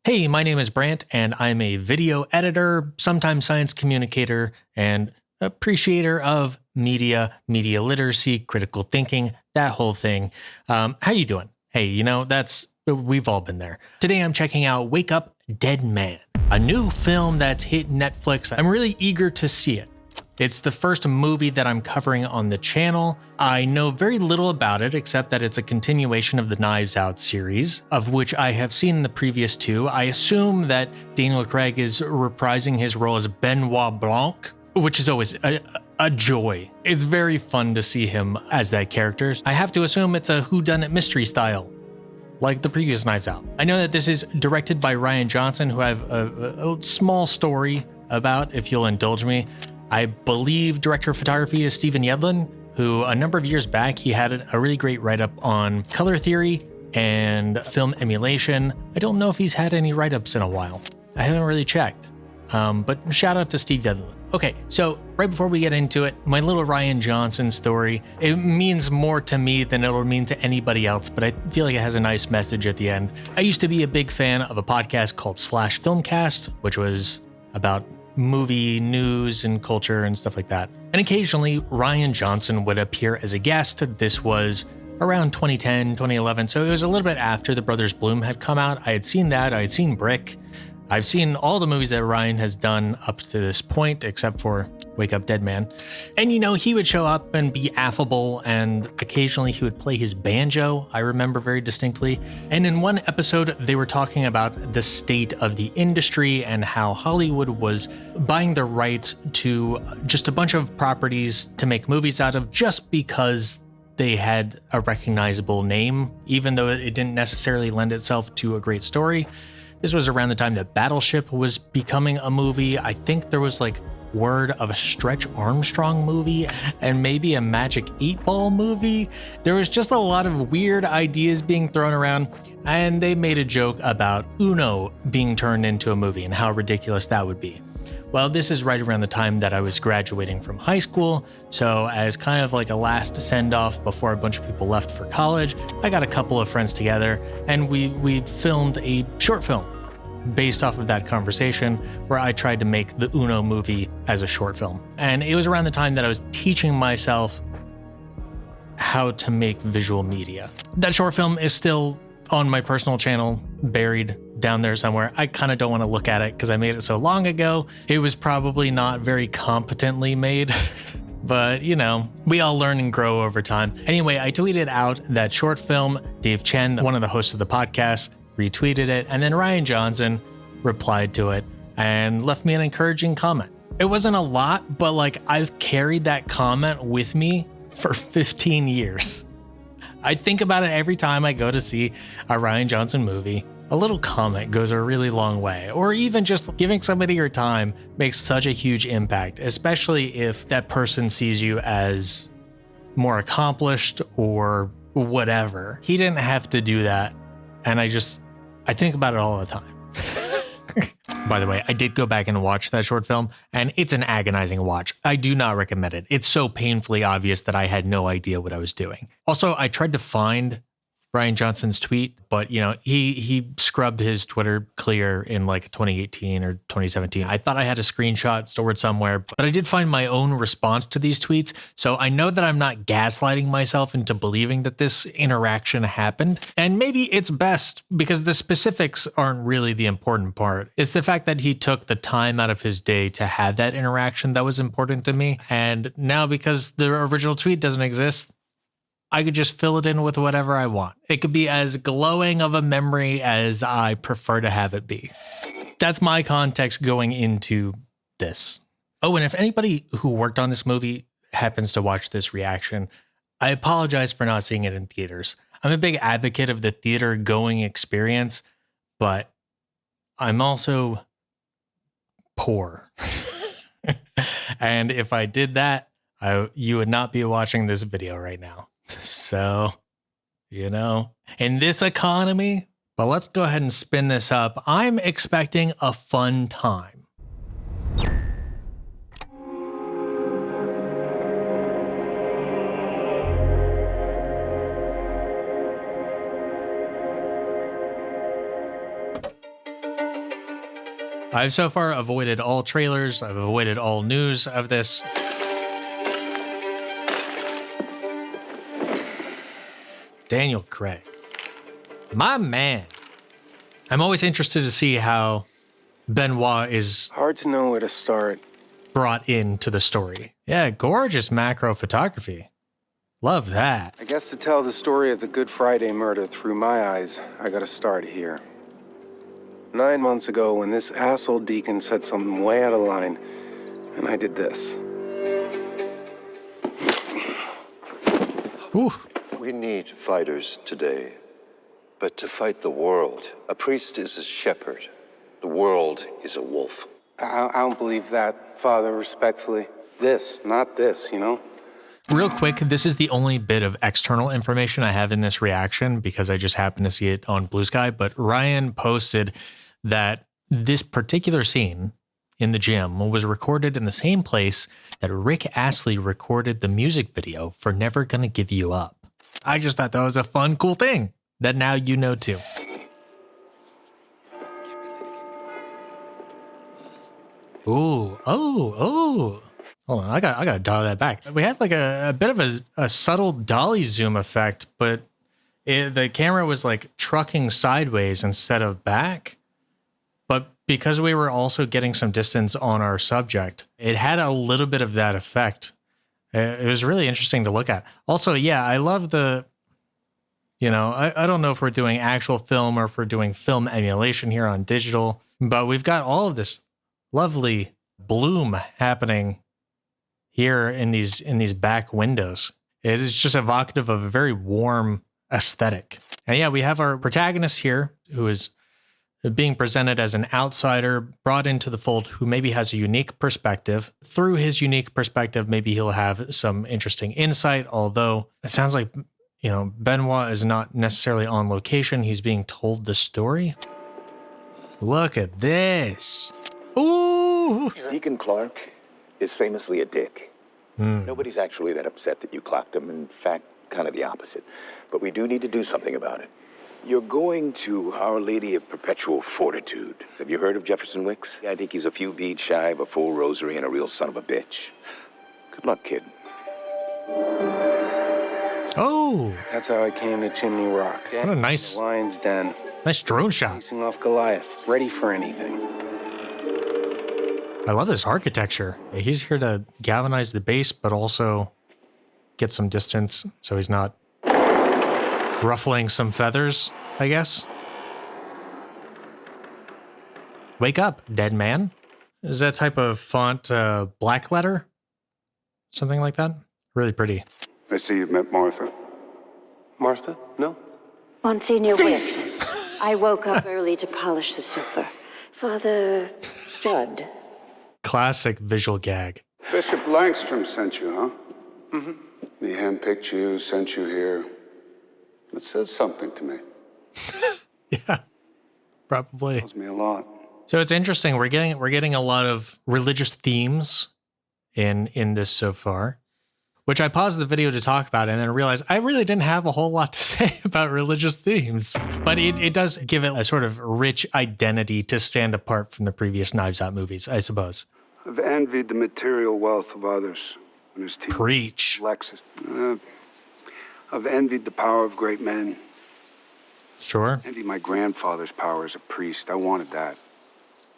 Hey, my name is Brandt, and I'm a video editor, sometimes science communicator, and appreciator of media literacy, critical thinking, that whole thing. How you doing? Hey, we've all been there. Today I'm checking out Wake Up, Dead Man, a new film that's hit Netflix. I'm really eager to see it. It's the first movie that I'm covering on the channel. I know very little about it except that it's a continuation of the Knives Out series, of which I have seen the previous two. I assume that Daniel Craig is reprising his role as Benoit Blanc, which is always a joy. It's very fun to see him as that character. I have to assume it's a whodunit mystery style, like the previous Knives Out. I know that this is directed by Rian Johnson, who I have a small story about, if you'll indulge me. I believe director of photography is Stephen Yedlin, who a number of years back, he had a really great write-up on color theory and film emulation. I don't know if he's had any write-ups in a while. I haven't really checked, but shout out to Steve Yedlin. Okay, so right before we get into it, my little Rian Johnson story, it means more to me than it'll mean to anybody else, but I feel like it has a nice message at the end. I used to be a big fan of a podcast called Slash Filmcast, which was about movie news and culture and stuff like that. And occasionally Rian Johnson would appear as a guest. This was around 2010, 2011. So it was a little bit after The Brothers Bloom had come out. I had seen that. I had seen Brick. I've seen all the movies that Rian has done up to this point, except for Wake Up, Dead Man. And he would show up and be affable, and occasionally he would play his banjo, I remember very distinctly. And in one episode, they were talking about the state of the industry and how Hollywood was buying the rights to just a bunch of properties to make movies out of just because they had a recognizable name, even though it didn't necessarily lend itself to a great story. This was around the time that Battleship was becoming a movie. I think there was word of a Stretch Armstrong movie and maybe a Magic 8 Ball movie. There was just a lot of weird ideas being thrown around, and they made a joke about Uno being turned into a movie and how ridiculous that would be. Well, this is right around the time that I was graduating from high school, so as kind of like a last send-off before a bunch of people left for college, I got a couple of friends together and we filmed a short film based off of that conversation where I tried to make the Uno movie as a short film. And it was around the time that I was teaching myself how to make visual media. That short film is still on my personal channel, buried down there somewhere. I kind of don't want to look at it because I made it so long ago. It was probably not very competently made, but we all learn and grow over time. Anyway, I tweeted out that short film. Dave Chen, one of the hosts of the podcast, retweeted it, and then Rian Johnson replied to it and left me an encouraging comment. It wasn't a lot, but I've carried that comment with me for 15 years. I think about it every time I go to see a Rian Johnson movie. A little comment goes a really long way, or even just giving somebody your time makes such a huge impact, especially if that person sees you as more accomplished or whatever. He didn't have to do that, and I think about it all the time. By the way, I did go back and watch that short film, and it's an agonizing watch. I do not recommend it. It's so painfully obvious that I had no idea what I was doing. Also, I tried to find Rian Johnson's tweet, but he scrubbed his Twitter clear in 2018 or 2017. I thought I had a screenshot stored somewhere, but I did find my own response to these tweets. So I know that I'm not gaslighting myself into believing that this interaction happened. And maybe it's best because the specifics aren't really the important part. It's the fact that he took the time out of his day to have that interaction that was important to me. And now because the original tweet doesn't exist, I could just fill it in with whatever I want. It could be as glowing of a memory as I prefer to have it be. That's my context going into this. Oh, and if anybody who worked on this movie happens to watch this reaction, I apologize for not seeing it in theaters. I'm a big advocate of the theater going experience, but I'm also poor. And if I did that, you would not be watching this video right now. So, in this economy, but let's go ahead and spin this up. I'm expecting a fun time. I've so far avoided all trailers. I've avoided all news of this. Daniel Craig. My man. I'm always interested to see how Benoit is hard to know where to start. Brought into the story. Yeah, gorgeous macro photography. Love that. I guess to tell the story of the Good Friday murder through my eyes, I gotta start here. 9 months ago, when this asshole deacon said something way out of line, and I did this. Ooh. We need fighters today, but to fight the world, a priest is a shepherd. The world is a wolf. I don't believe that, Father, respectfully. This, not this, you know? Real quick, this is the only bit of external information I have in this reaction because I just happened to see it on Blue Sky, but Ryan posted that this particular scene in the gym was recorded in the same place that Rick Astley recorded the music video for Never Gonna Give You Up. I just thought that was a fun, cool thing that now you know too. Ooh, oh. Hold on, I gotta dial that back. We had like a bit of a subtle dolly zoom effect, but the camera was like trucking sideways instead of back. But because we were also getting some distance on our subject, it had a little bit of that effect. It was really interesting to look at. Also, yeah, I love the, I don't know if we're doing actual film or if we're doing film emulation here on digital, but we've got all of this lovely bloom happening here in these back windows. It is just evocative of a very warm aesthetic. And yeah, we have our protagonist here who is being presented as an outsider brought into the fold who maybe has a unique perspective. Through his unique perspective, maybe he'll have some interesting insight, although it sounds like, Benoit is not necessarily on location. He's being told the story. Look at this. Ooh. Deacon Clark is famously a dick. Nobody's actually that upset that you clocked him. In fact, kind of the opposite. But we do need to do something about it. You're going to Our Lady of Perpetual Fortitude. Have you heard of Jefferson Wicks? I think he's a few beads shy of a full rosary and a real son of a bitch. Good luck, kid. Oh. That's how I came to Chimney Rock. What a nice lion's den. Nice drone shot. Facing off Goliath, ready for anything. I love this architecture. He's here to galvanize the base, but also get some distance so he's not ruffling some feathers, I guess. Wake up, dead man. Is that type of font black letter? Something like that? Really pretty. I see you've met Martha. Martha? No? Monsignor Wicks. I woke up early to polish the silver. Father Judd. Classic visual gag. Bishop Langstrom sent you, huh? Mm-hmm. He handpicked you, sent you here. That says something to me. Yeah, probably. Tells me a lot. So it's interesting. We're getting a lot of religious themes in this so far, which I paused the video to talk about and then realized I really didn't have a whole lot to say about religious themes. But it does give it a sort of rich identity to stand apart from the previous Knives Out movies, I suppose. I've envied the material wealth of others. And his team. Preach. Lexus. I've envied the power of great men. Sure. Envied my grandfather's power as a priest. I wanted that.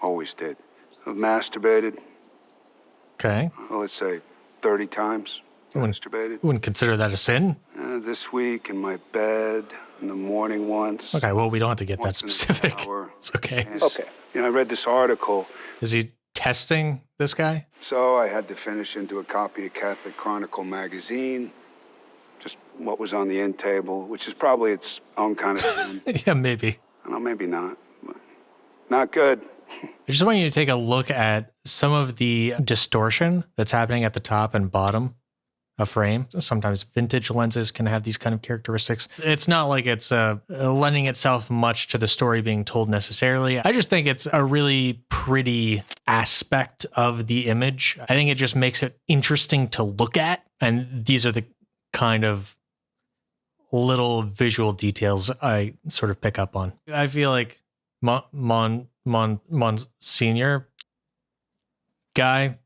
Always did. I've masturbated. Okay. Well, let's say 30 times. Masturbated. Wouldn't consider that a sin? This week in my bed, in the morning once. Okay, well, we don't have to get that specific. It's okay. Okay. I read this article. Is he testing this guy? So I had to finish into a copy of Catholic Chronicle magazine. Just what was on the end table, which is probably its own kind of thing. Yeah, maybe. I don't know, maybe not. But not good. I just want you to take a look at some of the distortion that's happening at the top and bottom of frame. Sometimes vintage lenses can have these kind of characteristics. It's not like it's lending itself much to the story being told necessarily. I just think it's a really pretty aspect of the image. I think it just makes it interesting to look at. And these are the kind of little visual details I sort of pick up on. I feel like Monsignor guy,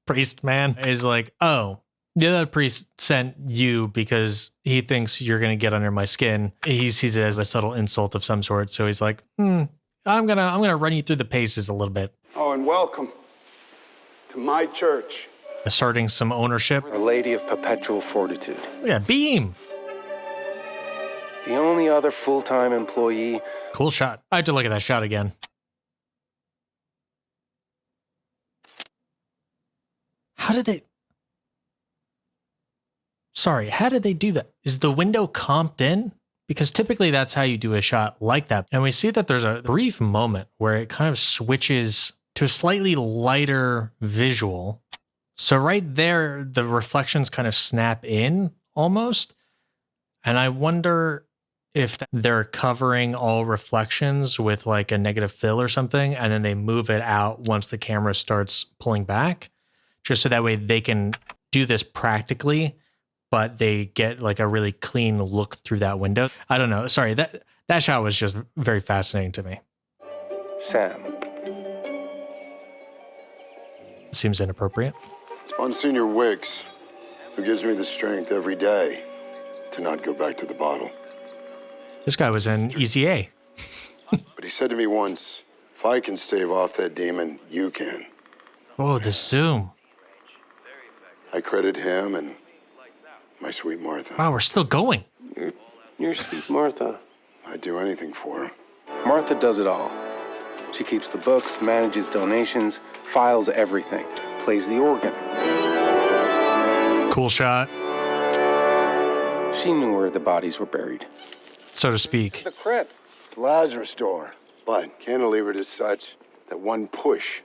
priest man, is like, oh, the other priest sent you because he thinks you're going to get under my skin. He sees it as a subtle insult of some sort. So he's like, I'm gonna run you through the paces a little bit. Oh, and welcome to my church. Asserting some ownership. A lady of perpetual fortitude. Yeah, beam. The only other full-time employee. Cool shot. I have to look at that shot again. How did they do that? Is the window comped in? Because typically that's how you do a shot like that. And we see that there's a brief moment where it kind of switches to a slightly lighter visual. So right there, the reflections kind of snap in almost. And I wonder if they're covering all reflections with like a negative fill or something, and then they move it out once the camera starts pulling back, just so that way they can do this practically, but they get like a really clean look through that window. I don't know. Sorry, that shot was just very fascinating to me. Sam. Seems inappropriate. It's Monsignor Wicks who gives me the strength every day to not go back to the bottle. This guy was in EZA. But he said to me once, if I can stave off that demon, you can. Oh, the zoom. I credit him and my sweet Martha. Wow, we're still going. You're sweet Martha. I'd do anything for her. Martha does it all. She keeps the books, manages donations, files everything, plays the organ. Cool shot, She knew where the bodies were buried. so to speak. The crypt. It's Lazarus' door. But cantilevered is such that one push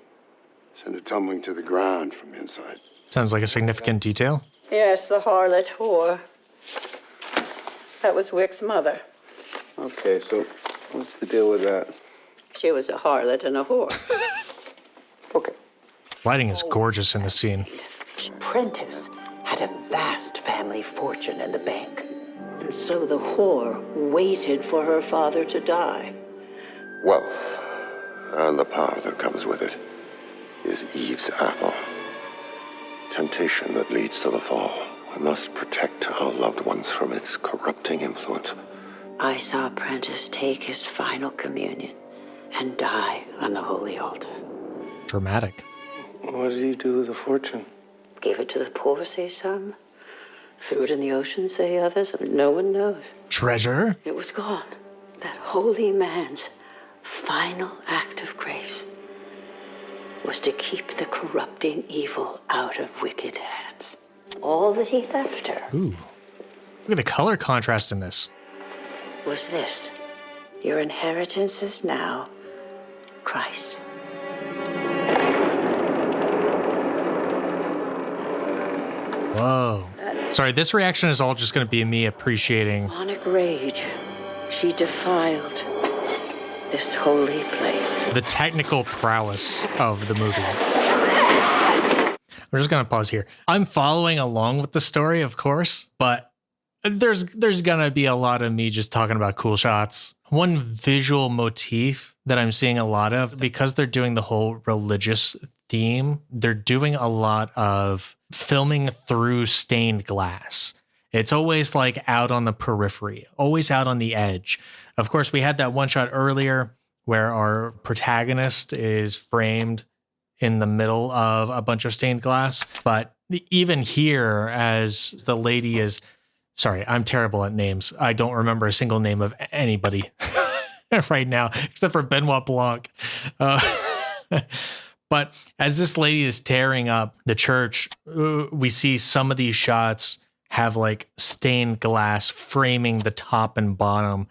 sent it tumbling to the ground from inside. Sounds like a significant detail. Yes, the harlot whore. That was Wick's mother. Okay, so what's the deal with that? She was a harlot and a whore. Okay. Lighting is gorgeous in the scene. Prentice had a vast family fortune in the bank. And so the whore waited for her father to die. Wealth, and the power that comes with it, is Eve's apple. Temptation that leads to the fall. We must protect our loved ones from its corrupting influence. I saw Prentice take his final communion and die on the holy altar. Dramatic. What did he do with the fortune? Gave it to the poor, say some. Threw it in the ocean, say others, and no one knows. Treasure? It was gone. That holy man's final act of grace was to keep the corrupting evil out of wicked hands. All that he left her Ooh. Look at the color contrast in this. was this. Your inheritance is now Christ. Whoa. Sorry, this reaction is all just going to be me appreciating. Demonic rage. She defiled this holy place. The technical prowess of the movie. I'm just going to pause here. I'm following along with the story, of course, but there's going to be a lot of me just talking about cool shots. One visual motif that I'm seeing a lot of, because they're doing the whole religious theme, they're doing a lot of filming through stained glass. It's always like out on the periphery, always out on the edge. Of course, we had that one shot earlier where our protagonist is framed in the middle of a bunch of stained glass. But even here, as the lady is, sorry, I'm terrible at names. I don't remember a single name of anybody right now, except for Benoit Blanc. But as this lady is tearing up the church, we see some of these shots have like stained glass framing the top and bottom,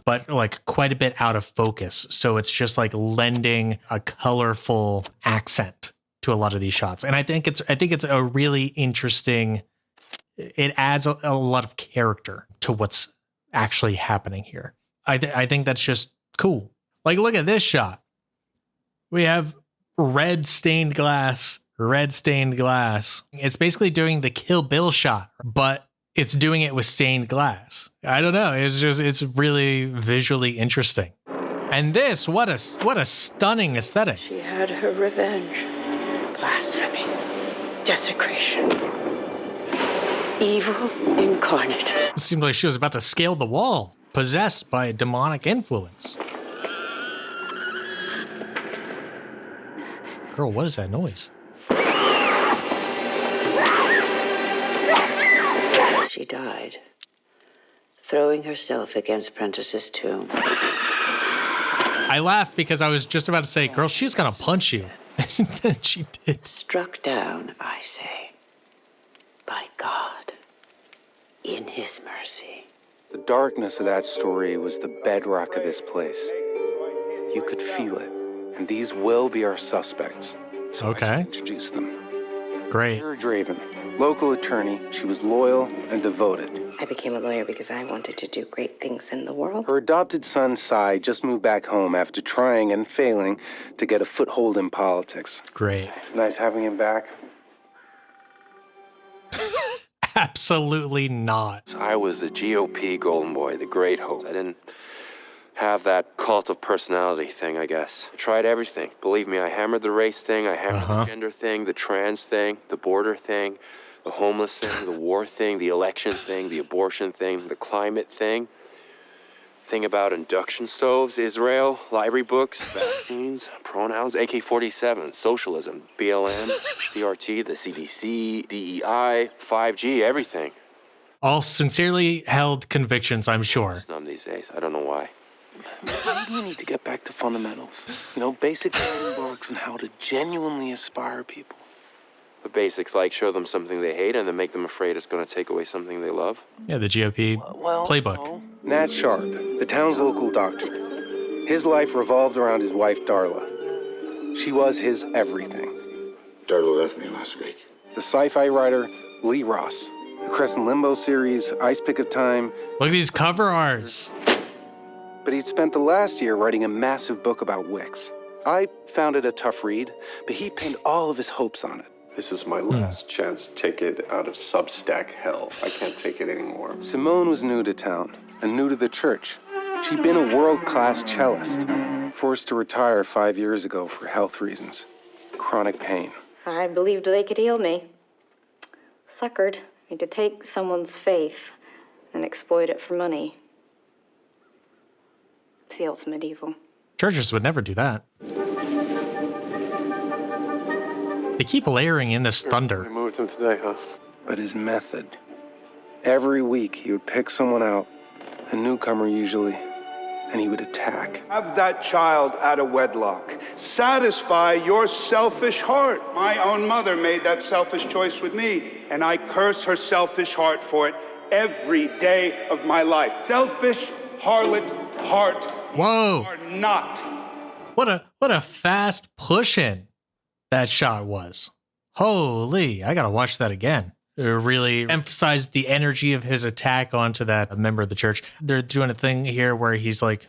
but like quite a bit out of focus. So it's just like lending a colorful accent to a lot of these shots. And I think it's a really interesting, it adds a lot of character to what's actually happening here. I think that's just cool. Like, look at this shot. We have red stained glass. It's basically doing the Kill Bill shot, but it's doing it with stained glass. I don't know. It's really visually interesting. And this, what a stunning aesthetic. She had her revenge. Blasphemy. Desecration. Evil incarnate. It seemed like she was about to scale the wall, possessed by a demonic influence. Girl, what is that noise? She died, throwing herself against Prentice's tomb. I laughed because I was just about to say, girl, she's gonna punch you. And then she did. Struck down, I say, by God, in his mercy. The darkness of that story was the bedrock of this place. You could feel it, and these will be our suspects. So Okay. I should introduce them. Great. Sarah Draven, local attorney. She was loyal and devoted. I became a lawyer because I wanted to do great things in the world. Her adopted son, Cy, just moved back home after trying and failing to get a foothold in politics. Great. It's nice having him back. Absolutely not. I was the GOP golden boy, the great hope. I didn't have that cult of personality thing, I guess. I tried everything. Believe me, I hammered the race thing, I hammered the gender thing, the trans thing, the border thing, the homeless thing, the war thing, the election thing, the abortion thing, the climate thing about induction stoves, Israel, library books, vaccines, pronouns, AK-47, socialism, BLM, CRT, the CDC, DEI, 5G, everything. All sincerely held convictions, I'm sure. It's numb these days. I don't know why. Maybe we need to get back to fundamentals. You know, basic building blocks and how to genuinely inspire people. The basics, like show them something they hate and then make them afraid it's going to take away something they love. Yeah, the GOP playbook. No. Nat Sharp, the town's local doctor. His life revolved around his wife, Darla. She was his everything. Darla left me last week. The sci-fi writer, Lee Ross. The Crescent Limbo series, Ice Pick of Time. Look at these cover arts. But he'd spent the last year writing a massive book about Wicks. I found it a tough read, but he pinned all of his hopes on it. This is my last chance ticket out of Substack hell. I can't take it anymore. Simone was new to town and new to the church. She'd been a world-class cellist, forced to retire 5 years ago for health reasons. Chronic pain. I believed they could heal me. Suckered. I mean, to take someone's faith and exploit it for money. It's the ultimate evil. Churches would never do that. They keep layering in this They thunder. moved him today, huh? But his method. Every week he would pick someone out, a newcomer usually, and he would attack. Have that child out of wedlock. Satisfy your selfish heart. My own mother made that selfish choice with me, and I curse her selfish heart for it every day of my life. Selfish, harlot heart. Whoa. You are not. What a fast push-in that shot was. Holy, I gotta watch that again. It really emphasized the energy of his attack onto that member of the church. They're doing a thing here where he's like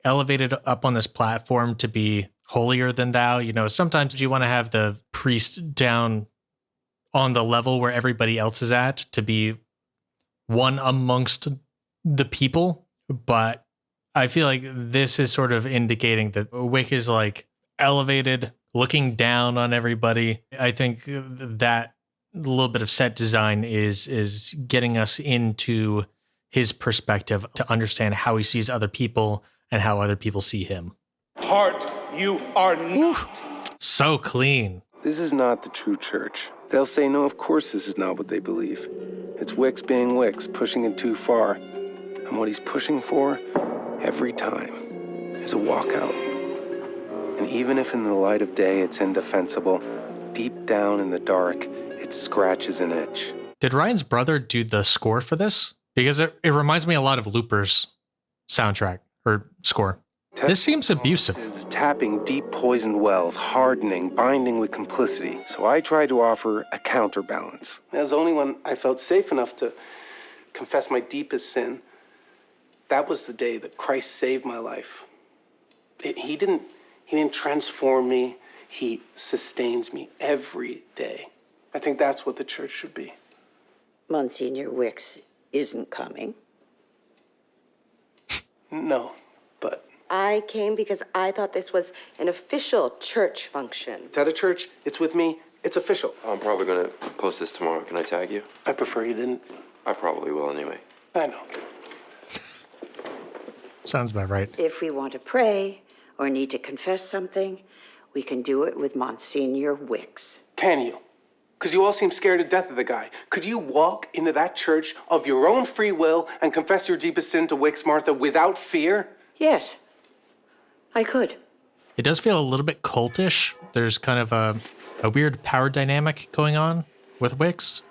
elevated up on this platform to be holier than thou. You know, sometimes you want to have the priest down on the level where everybody else is at to be one amongst the people. But I feel like this is sort of indicating that Wick is like elevated, looking down on everybody. I think that little bit of set design is getting us into his perspective to understand how he sees other people and how other people see him. Heart, you are not. Oof. So clean. This is not the true church. They'll say, no, of course this is not what they believe. It's Wicks being Wicks, pushing it too far. And what he's pushing for, every time, is a walkout. And even if in the light of day it's indefensible, deep down in the dark, it scratches an itch. Did Ryan's brother do the score for this? Because it reminds me a lot of Looper's soundtrack or score. This seems abusive. Is tapping deep poisoned wells, hardening, binding with complicity. So I tried to offer a counterbalance. As the only one I felt safe enough to confess my deepest sin, that was the day that Christ saved my life. He didn't transform me. He sustains me every day. I think that's what the church should be. Monsignor Wicks isn't coming. No, but I came because I thought this was an official church function. It's at a church. It's with me. It's official. I'm probably gonna post this tomorrow. Can I tag you? I prefer you didn't. I probably will anyway. I know. Sounds about right. If we want to pray or need to confess something, we can do it with Monsignor Wicks. Can you? Because you all seem scared to death of the guy. Could you walk into that church of your own free will and confess your deepest sin to Wicks, Martha, without fear? Yes, I could. It does feel a little bit cultish. There's kind of a weird power dynamic going on with Wicks.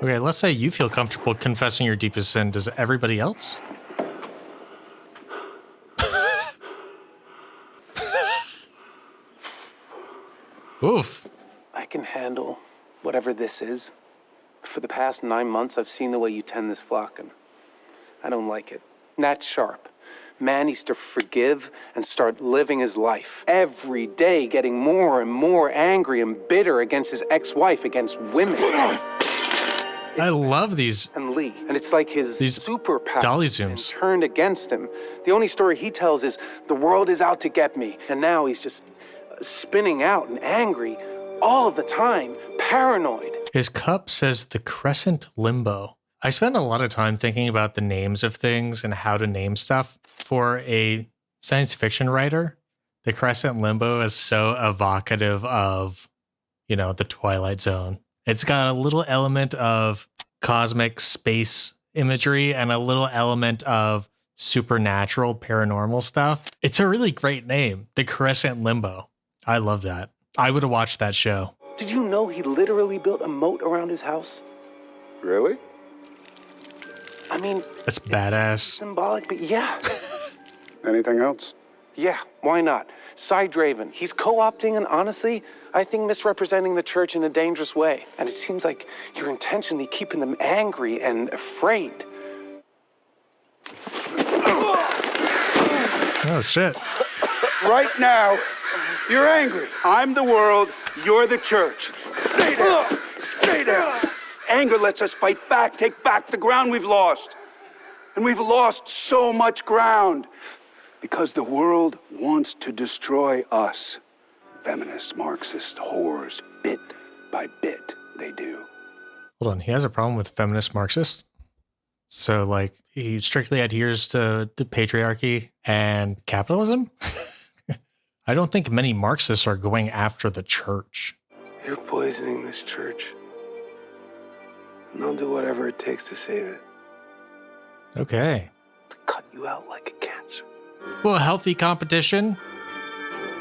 Okay, let's say you feel comfortable confessing your deepest sin. Does everybody else? Oof. I can handle whatever this is. For the past 9 months, I've seen the way you tend this flock, and I don't like it. Nat Sharp. Man needs to forgive and start living his life. Every day getting more and more angry and bitter against his ex-wife, against women. I love these. And Lee. And it's like his superpower dolly zooms turned against him. The only story he tells is, the world is out to get me. And now he's just spinning out and angry all of the time, paranoid. His cup says the Crescent Limbo. I spend a lot of time thinking about the names of things and how to name stuff. For a science fiction writer, the Crescent Limbo is so evocative of, the Twilight Zone. It's got a little element of cosmic space imagery and a little element of supernatural paranormal stuff. It's a really great name, the Crescent Limbo. I love that. I would have watched that show. Did you know he literally built a moat around his house? Really? I mean... That's badass. Symbolic, but yeah. Anything else? Yeah, why not? Cy Draven, he's co-opting and honestly, I think misrepresenting the church in a dangerous way. And it seems like you're intentionally keeping them angry and afraid. Oh, shit. Right now, you're angry. I'm the world, you're the church. Stay there. Stay there. Anger lets us fight back, take back the ground we've lost. And we've lost so much ground because the world wants to destroy us. Feminist, Marxist, whores, bit by bit, they do. Hold on, he has a problem with feminist Marxists? So, he strictly adheres to the patriarchy and capitalism? I don't think many Marxists are going after the church. You're poisoning this church. And I'll do whatever it takes to save it. Okay. To cut you out like a cancer. Well, healthy competition.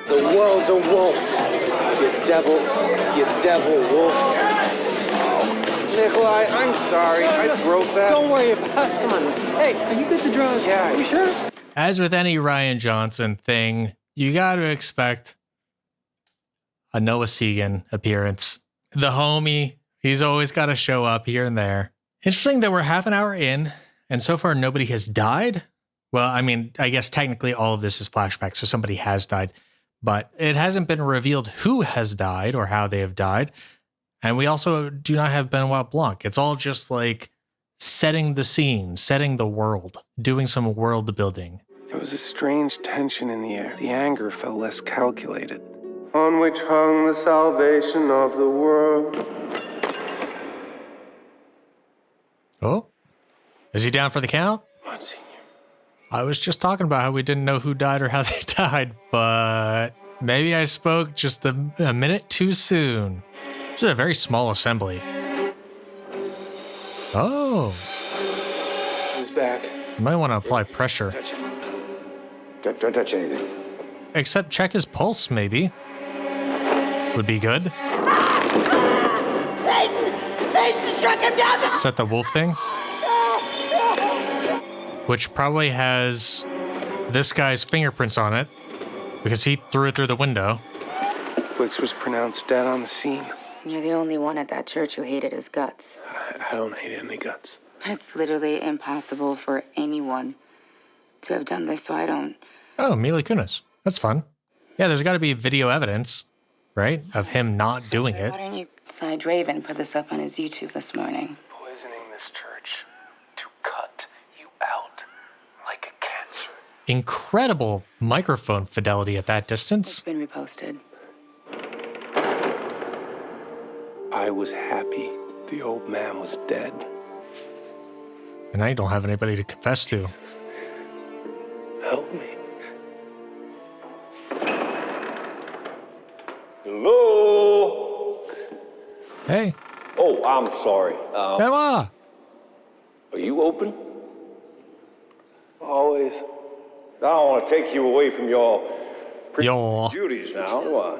The world's a wolf. You devil wolf. Nikolai, I'm sorry. I broke that. Don't worry about it. Come on. Hey, are you good to draw? Yeah. Are you sure? As with any Rian Johnson thing, you got to expect a Noah Segan appearance. The homie, he's always got to show up here and there. Interesting that we're half an hour in, and so far nobody has died. Well, I mean, I guess technically all of this is flashback, so somebody has died. But it hasn't been revealed who has died or how they have died. And we also do not have Benoit Blanc. It's all just setting the scene, setting the world, doing some world building. There was a strange tension in the air. The anger felt less calculated. On which hung the salvation of the world. Oh? Is he down for the count? Monsignor. I was just talking about how we didn't know who died or how they died, but maybe I spoke just a minute too soon. This is a very small assembly. Oh. He's back. You might want to apply pressure. Touch it. Don't touch anything. Except check his pulse, maybe. Would be good. Satan struck him down. Is that the wolf thing? Which probably has this guy's fingerprints on it because he threw it through the window. Wicks was pronounced dead on the scene. You're the only one at that church who hated his guts. I don't hate any guts. It's literally impossible for anyone to have done this, so I don't... Oh, Mila Kunis. That's fun. Yeah, there's got to be video evidence, right, of him not doing it. Why don't you... Cy Draven put this up on his YouTube this morning. Poisoning this church to cut you out like a cancer. incredible microphone fidelity at that distance. It's been reposted. I was happy the old man was dead. And I don't have anybody to confess to. Help me. Hello? Hey. Oh, I'm sorry. Benoit! Are you open? Always. I don't want to take you away from your Yo. duties now, do I?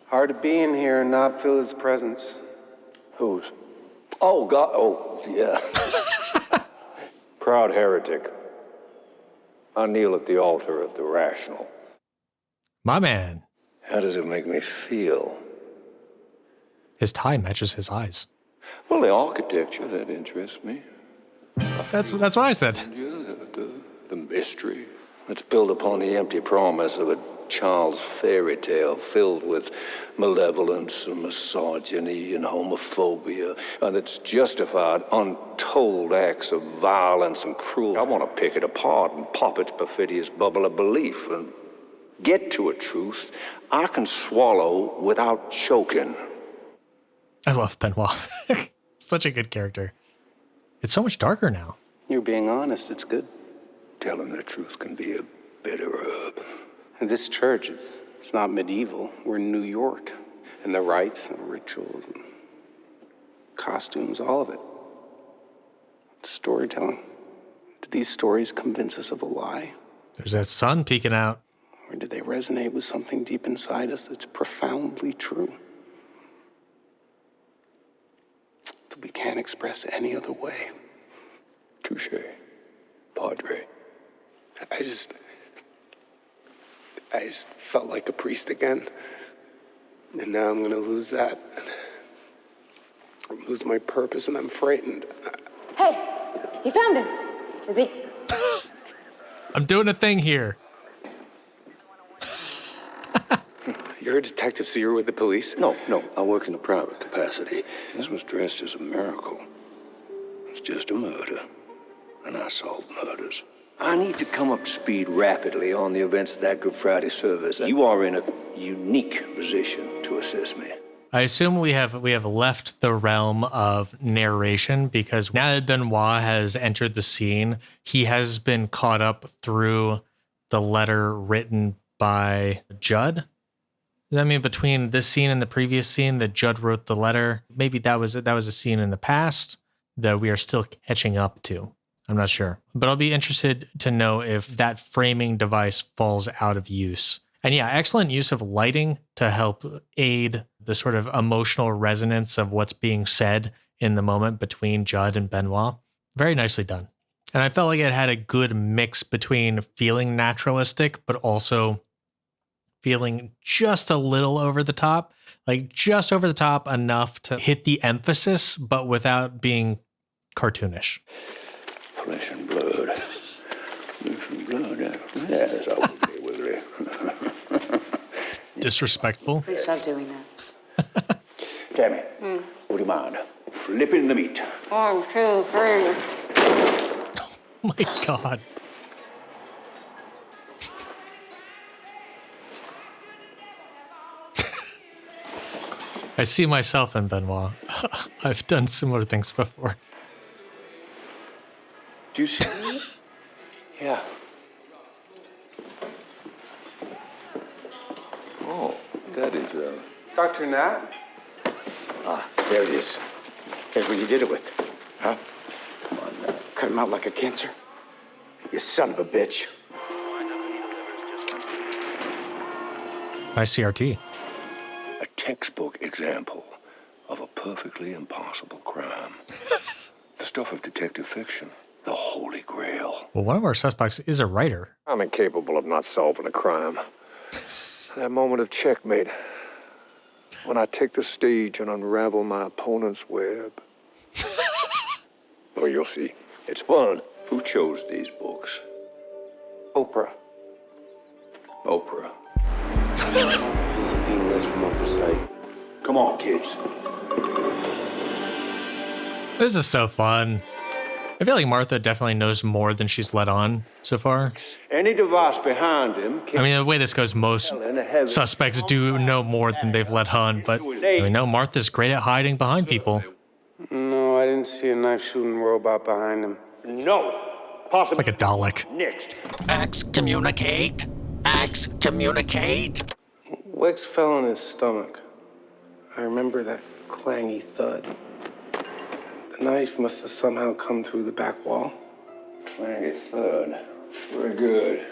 Hard to be in here and not feel his presence. Whose? Oh, God. Oh, yeah. Proud heretic. I kneel at the altar of the rational. My man. How does it make me feel? His tie matches his eyes. Well, the architecture, that interests me. That's what I said. Yeah, the mystery. It's built upon the empty promise of a child's fairy tale filled with malevolence and misogyny and homophobia, and it's justified untold acts of violence and cruelty. I want to pick it apart and pop its perfidious bubble of belief and get to a truth I can swallow without choking. I love Benoit. Such a good character. It's so much darker now. You're being honest, it's good. Telling the truth can be a bitter herb. And this church, it's not medieval. We're in New York. And the rites and rituals and costumes, all of it. It's storytelling. Do these stories convince us of a lie? There's that sun peeking out. Or do they resonate with something deep inside us that's profoundly true? That we can't express any other way. Touche, Padre. I just felt like a priest again. And now I'm gonna lose that. Lose my purpose, and I'm frightened. Hey, you found him. Is he? I'm doing a thing here. You're a detective, so you're with the police? No, I work in a private capacity. This was dressed as a miracle. It's just a murder, and I solve murders. I need to come up to speed rapidly on the events of that Good Friday service. You are in a unique position to assist me. I assume we have left the realm of narration because now that Benoit has entered the scene, he has been caught up through the letter written by Judd. Does that mean between this scene and the previous scene that Judd wrote the letter? Maybe that was a scene in the past that we are still catching up to. I'm not sure. But I'll be interested to know if that framing device falls out of use. And yeah, excellent use of lighting to help aid the sort of emotional resonance of what's being said in the moment between Judd and Benoit. Very nicely done. And I felt like it had a good mix between feeling naturalistic, but also feeling just a little over the top, like just over the top enough to hit the emphasis, but without being cartoonish. Flesh and blood. Flesh and blood. Yes, I will be wiggly. Disrespectful. Please stop doing that. Tammy, would you mind flipping the meat? 1, 2, 3. Oh my God. I see myself in Benoit. I've done similar things before. Do you see it? Yeah. Oh, that is, Dr. Nat? Ah, there it is. Here's what you did it with. Huh? Come on now. Cut him out like a cancer. You son of a bitch. Nice CRT. A textbook example of a perfectly impossible crime. The stuff of detective fiction. The Holy Grail. Well, one of our suspects is a writer. I'm incapable of not solving a crime. That moment of checkmate. When I take the stage and unravel my opponent's web. Oh, you'll see. It's fun. Who chose these books? Oprah. Oprah. Being this from Oprah's site. Come on, kids. This is so fun. I feel like Martha definitely knows more than she's let on so far. Any device behind him I mean, the way this goes, most suspects do know more than they've let on, but we know Martha's great at hiding behind people. No, I didn't see a knife-shooting robot behind him. No. It's like a Dalek. Next. Excommunicate! Excommunicate! Wicks fell on his stomach. I remember that clangy thud. The knife must have somehow come through the back wall. Clangy thud. Very good.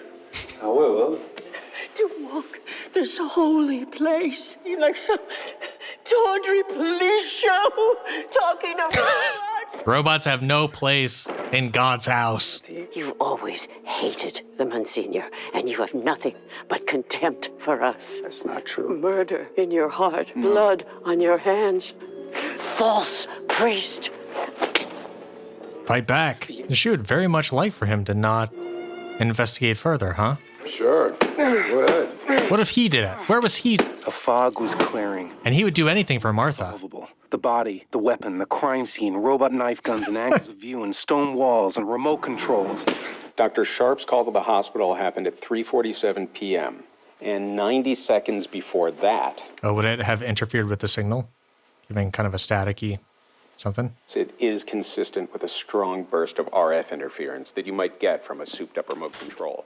However... To walk this holy place, you like some tawdry police show talking about robots. Robots have no place in God's house. You've always hated the Monsignor, and you have nothing but contempt for us. That's not true. Murder in your heart, blood on your hands. False priest. Fight back. She would very much like for him to not investigate further, huh? Sure. Go ahead. What if he did it? Where was he? The fog was clearing. And he would do anything for Martha. Solvable. The body, the weapon, the crime scene, robot knife guns and angles of view and stone walls and remote controls. Dr. Sharp's call to the hospital happened at 3:47 p.m. And 90 seconds before that... Oh, would it have interfered with the signal? Giving kind of a staticky something? It is consistent with a strong burst of RF interference that you might get from a souped-up remote control.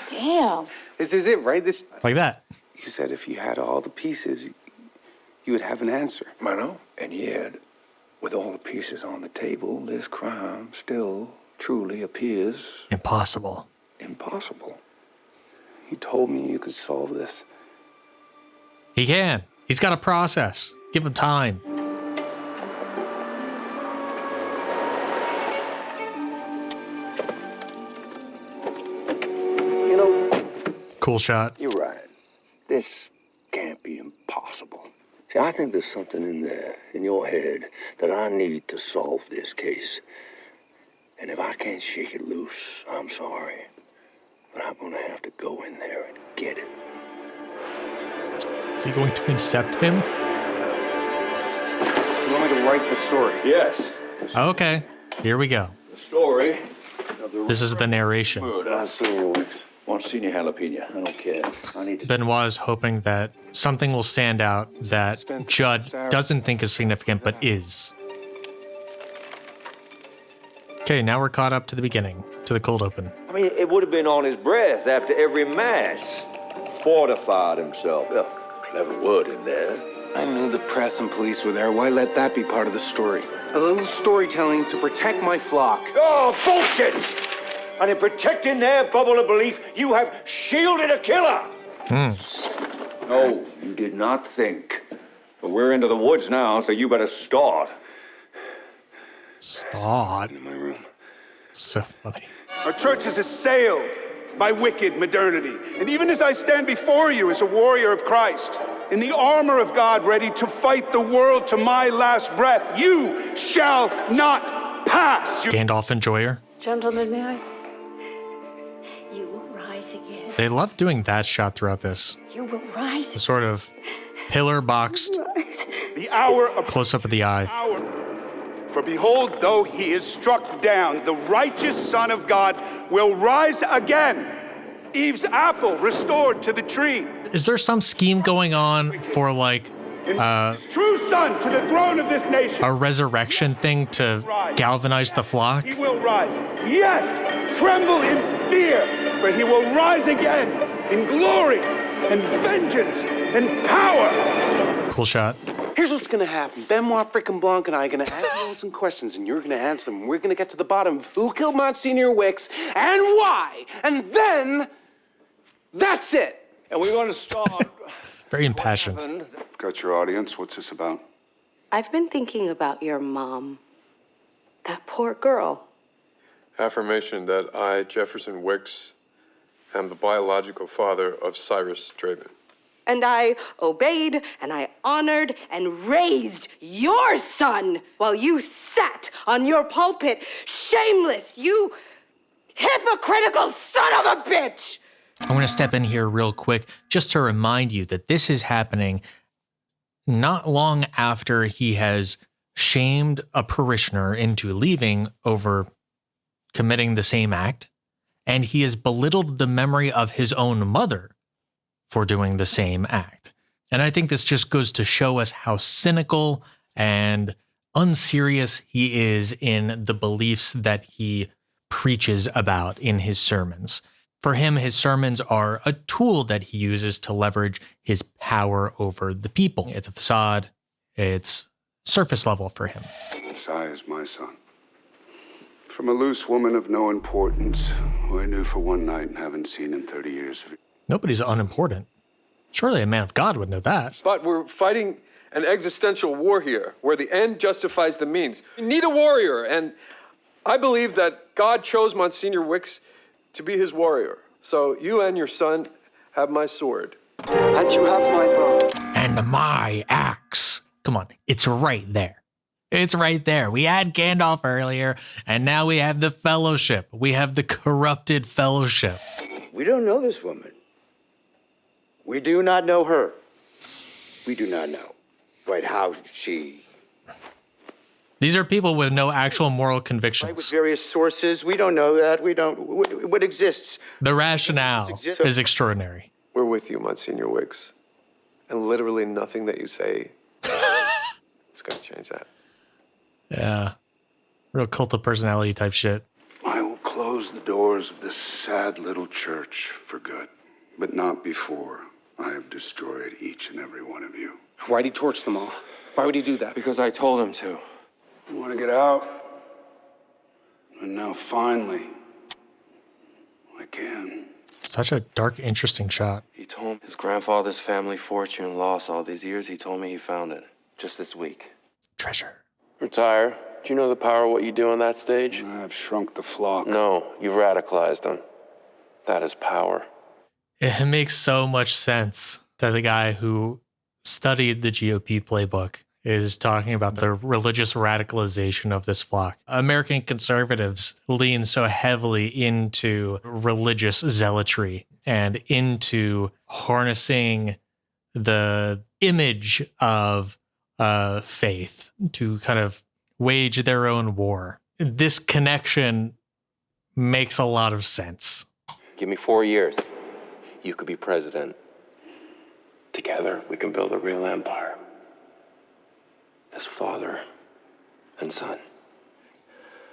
Damn. This is it, right? This. Like that. You said if you had all the pieces, you would have an answer. I know. And yet, with all the pieces on the table, this crime still truly appears... Impossible. impossible. You told me you could solve this. He can. He's got a process. Give him time. You know, Cool shot. you're right. This can't be impossible. See, I think there's something in there, in your head, that I need to solve this case. And if I can't shake it loose, I'm sorry. But I'm gonna have to go in there and get it. Is he going to incept him? You want me to write the story? Yes. Okay. Here we go. The story of the... This is the narration. Monsignor Wicks. Monsignor Jalapeno. I don't care. I need to... Benoit is hoping that something will stand out that Judd doesn't think is significant, but is. Okay, now we're caught up to the beginning, to the cold open. I mean, it would have been on his breath after every mass. Fortified himself. Clever word in there. I knew the press and police were there. Why let that be part of the story? A little storytelling to protect my flock. Oh, bullshit! And in protecting their bubble of belief, you have shielded a killer! No, you did not think. But we're into the woods now, so you better start. Start. In my room. So funny. Our church is assailed by wicked modernity. And even as I stand before you as a warrior of Christ, in the armor of God, ready to fight the world to my last breath, you shall not pass. Gandalf Enjoyer. Gentlemen, may I? You will rise again. They love doing that shot throughout this. You will rise. The sort of pillar boxed The hour of close up of the eye. For behold, though he is struck down, the righteous Son of God will rise again. Eve's apple restored to the tree. Is there some scheme going on for like His true son to the throne of this nation. a resurrection thing to galvanize the flock? He will rise. Yes, tremble in fear, for he will rise again in glory and vengeance and power. Cool shot. Here's what's gonna happen. Benoit frickin' Blanc and I are gonna ask you all some questions, and you're gonna answer them. We're gonna get to the bottom of who killed Monsignor Wicks and why. And then, that's it. And we're going to start... Very impassioned. Got your audience. What's this about? I've been thinking about your mom. That poor girl. Affirmation that I, Jefferson Wicks, am the biological father of Cyrus Draven. And I obeyed, and I honored, and raised your son while you sat on your pulpit, shameless, you hypocritical son of a bitch! I'm going to step in here real quick just to remind you that this is happening not long after he has shamed a parishioner into leaving over committing the same act, and he has belittled the memory of his own mother for doing the same act. And I think this just goes to show us how cynical and unserious he is in the beliefs that he preaches about in his sermons. For him, his sermons are a tool that he uses to leverage his power over the people. It's a facade. It's surface level for him. Messiah is my son. From a loose woman of no importance, who I knew for one night and haven't seen in 30 years. Nobody's unimportant. Surely a man of God would know that. But we're fighting an existential war here, where the end justifies the means. We need a warrior, and I believe that God chose Monsignor Wicks to be his warrior. So you and your son have my sword. And you have my bow. And my axe. Come on, it's right there. It's right there. We had Gandalf earlier, and now we have the Fellowship. We have the corrupted Fellowship. We don't know this woman. We do not know her. We do not know. But how she... These are people with no actual moral Right, with convictions. various sources. We don't know that. We don't... What exists? The rationale is extraordinary. We're with you, Monsignor Wicks. And literally nothing that you say is going to change that. Yeah. Real cult of personality type shit. I will close the doors of this sad little church for good, but not before I have destroyed each and every one of you. Why'd he torch them all? Why would he do that? Because I told him to. I want to get out, and now finally, I can. Such a dark, interesting shot. He told me his grandfather's family fortune lost all these years. He told me he found it just this week. Treasure. Retire. Do you know the power of what you do on that stage? I've shrunk the flock. No, you've radicalized them. That is power. It makes so much sense that the guy who studied the GOP playbook is talking about the religious radicalization of this flock. American conservatives lean so heavily into religious zealotry and into harnessing the image of faith to kind of wage their own war. This connection makes a lot of sense. Give me 4 years. You could be president. Together, we can build a real empire. As father and son.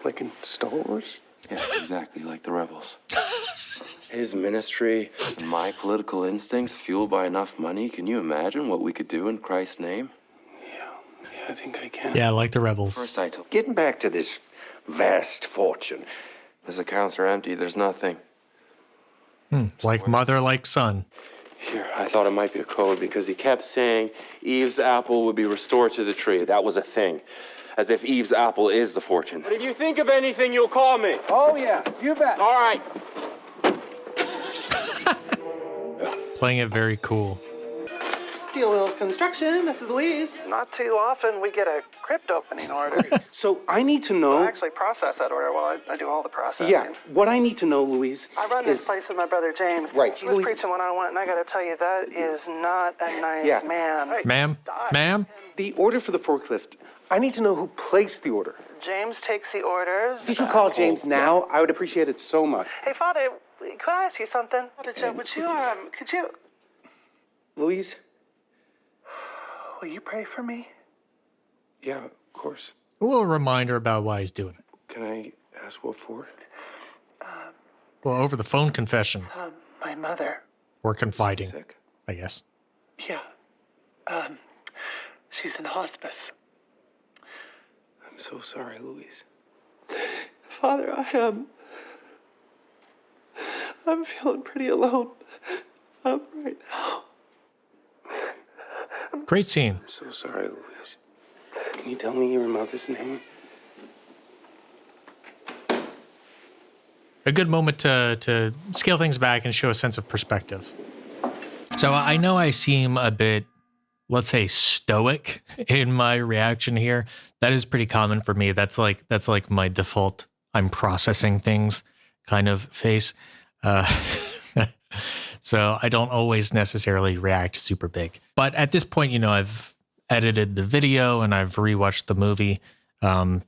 Like in Star Wars? Yeah, exactly like the rebels. His ministry, and my political instincts fueled by enough money. Can you imagine what we could do in Christ's name? Yeah, I think I can. Yeah, like the rebels. First I told Getting back to this vast fortune. his accounts are empty. There's nothing. Like mother, like son. Here, I thought it might be a code because he kept saying Eve's apple would be restored to the tree. That was a thing. As if Eve's apple is the fortune. But if you think of anything, you'll call me. Oh, yeah, you bet. All right. Playing it very cool. Steel Wheels Construction, this is Louise. Not too often we get a crypt opening order. So I need to know... I actually process that order while I do all the processing. Yeah, what I need to know, Louise, I run this place with my brother James. Right. He was Louise... preaching when I went, and I gotta tell you, that is not a nice man. Hey, Ma'am? The order for the forklift, I need to know who placed the order. James takes the orders. If you could call James now, I would appreciate it so much. Hey, Father, could I ask you something? Could you... Louise? Will you pray for me? Yeah, of course. A little reminder about why he's doing it. Can I ask what for? Well, over the phone confession. My mother. Or confiding, Sick. I guess. Yeah. She's in hospice. I'm so sorry, Louise. Father, I'm feeling pretty alone right now. Great scene. I'm so sorry, Louise. Can you tell me your mother's name? A good moment to scale things back and show a sense of perspective. So I know I seem a bit, let's say, stoic in my reaction here. That is pretty common for me. That's like my default I'm processing things kind of face. So I don't always necessarily react super big. But at this point, I've edited the video and I've rewatched the movie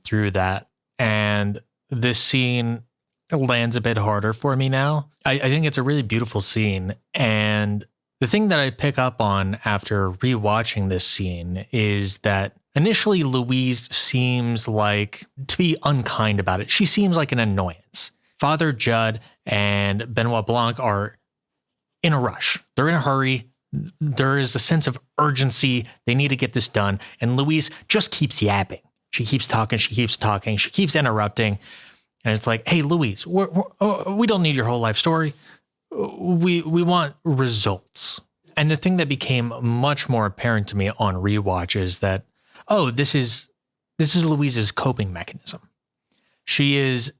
through that. And this scene lands a bit harder for me now. I think it's a really beautiful scene. And the thing that I pick up on after rewatching this scene is that initially Louise seems like to be unkind about it. She seems like an annoyance. Father Judd and Benoit Blanc are in a rush. They're in a hurry. There is a sense of urgency. They need to get this done. And Louise just keeps yapping. She keeps talking. She keeps interrupting. And it's like, hey, Louise, we don't need your whole life story. We want results. And the thing that became much more apparent to me on rewatch is that, oh, this is Louise's coping mechanism. She is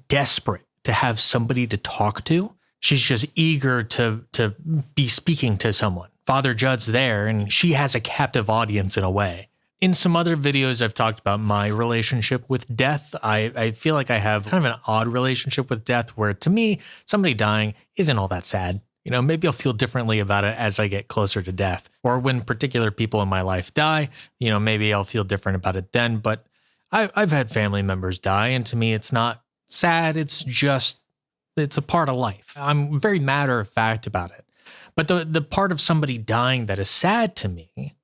desperate to have somebody to talk to. She's just eager to be speaking to someone. Father Judd's there, and she has a captive audience in a way. In some other videos, I've talked about my relationship with death. I feel like I have kind of an odd relationship with death where, to me, somebody dying isn't all that sad. You know, maybe I'll feel differently about it as I get closer to death. Or when particular people in my life die, you know, maybe I'll feel different about it then. But I've had family members die, and to me, it's not sad. It's a part of life. I'm very matter of fact about it. But the part of somebody dying that is sad to me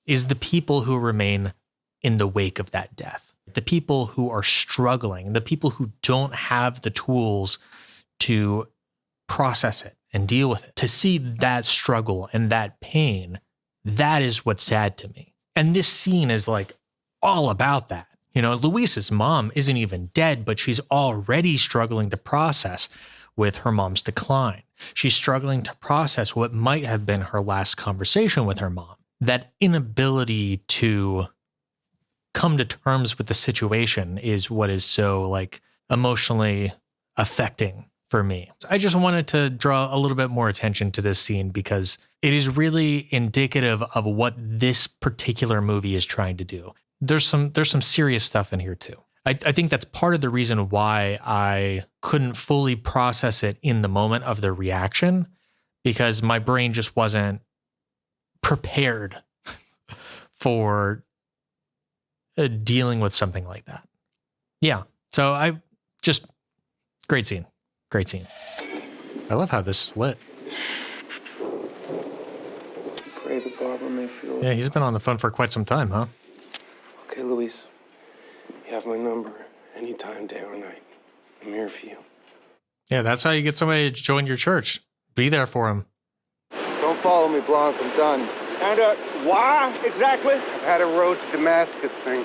is the people who remain in the wake of that death. The people who are struggling, the people who don't have the tools to process it and deal with it. To see that struggle and that pain, that is what's sad to me. And this scene is like all about that. You know, Louise's mom isn't even dead, but she's already struggling to process with her mom's decline. She's struggling to process what might have been her last conversation with her mom. That inability to come to terms with the situation is what is so like emotionally affecting for me. I just wanted to draw a little bit more attention to this scene because it is really indicative of what this particular movie is trying to do. There's some serious stuff in here too. I think that's part of the reason why I couldn't fully process it in the moment of the reaction, because my brain just wasn't prepared for dealing with something like that. Yeah. So great scene. Great scene. I love how this is lit. Pray the barber may feel... Yeah, he's been on the phone for quite some time, huh? Okay, Louise. You have my number. Anytime, day or night. I'm here for you. Yeah, that's how you get somebody to join your church. Be there for him. Don't follow me, Blanc. I'm done. And, why exactly? I've had a road to Damascus thing.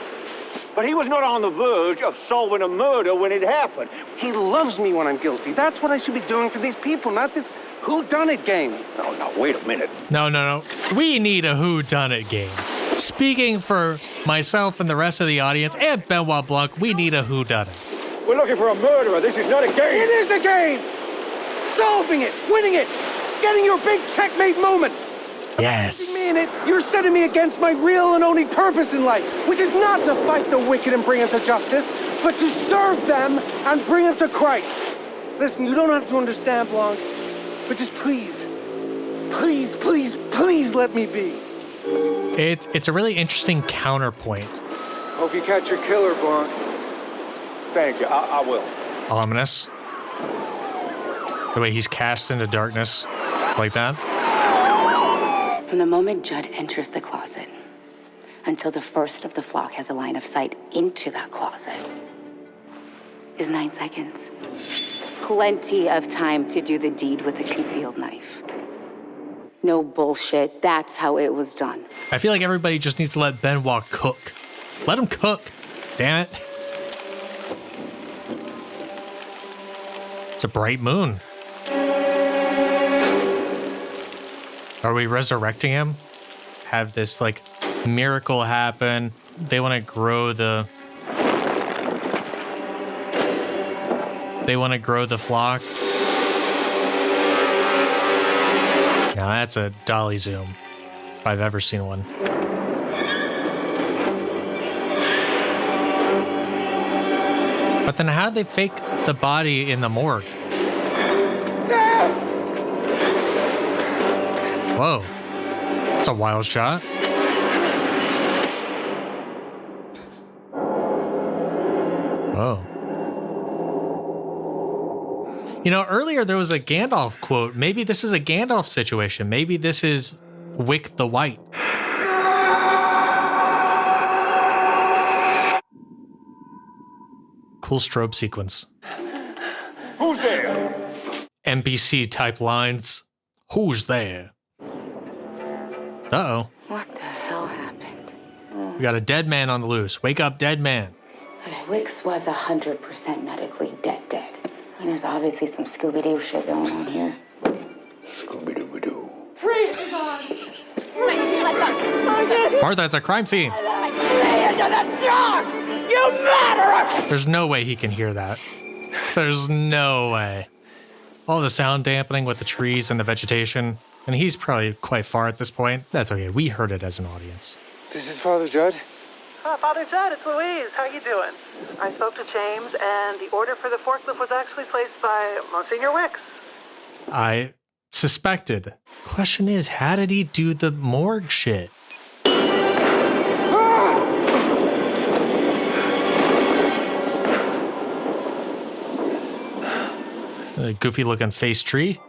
But he was not on the verge of solving a murder when it happened. He loves me when I'm guilty. That's what I should be doing for these people, not this whodunit game. No, wait a minute. No. We need a whodunit game. Speaking for myself and the rest of the audience and Benoit Blanc, we need a whodunit. We're looking for a murderer. This is not a game. It is a game! Solving it, winning it, getting your big checkmate moment. Yes. Me in it, you're setting me against my real and only purpose in life, which is not to fight the wicked and bring them to justice, but to serve them and bring them to Christ. Listen, you don't have to understand, Blanc, but just please let me be. It's a really interesting counterpoint. Hope you catch your killer, Blanc. Thank you, I will. Ominous. The way he's cast into darkness like that. From the moment Judd enters the closet until the first of the flock has a line of sight into that closet is 9 seconds. Plenty of time to do the deed with a concealed knife. No bullshit. That's how it was done. I feel like everybody just needs to let Benoit cook. Let him cook. Damn it. It's a bright moon. Are we resurrecting him? Have this like miracle happen? They want to grow the flock. Now that's a dolly zoom, if I've ever seen one. But then how did they fake the body in the morgue? Whoa, that's a wild shot. You know, earlier there was a Gandalf quote. Maybe this is a Gandalf situation. Maybe this is Wick the White. Cool strobe sequence. Who's there? NBC type lines. Who's there? Uh-oh. What the hell happened? We got a dead man on the loose. Wake up, dead man. Okay, Wicks was 100% medically dead. And there's obviously some Scooby-Doo shit going on here. Scooby-Doo-Doo. Praise to God. Martha, it's a crime scene. Lay into the dark! You murderer! There's no way he can hear that. There's no way. All the sound dampening with the trees and the vegetation. And he's probably quite far at this point. That's okay. We heard it as an audience. This is Father Judd. Father Judd, it's Louise. How you doing? I spoke to James, and the order for the forklift was actually placed by Monsignor Wicks. I suspected. Question is, how did he do the morgue shit? A goofy looking face tree.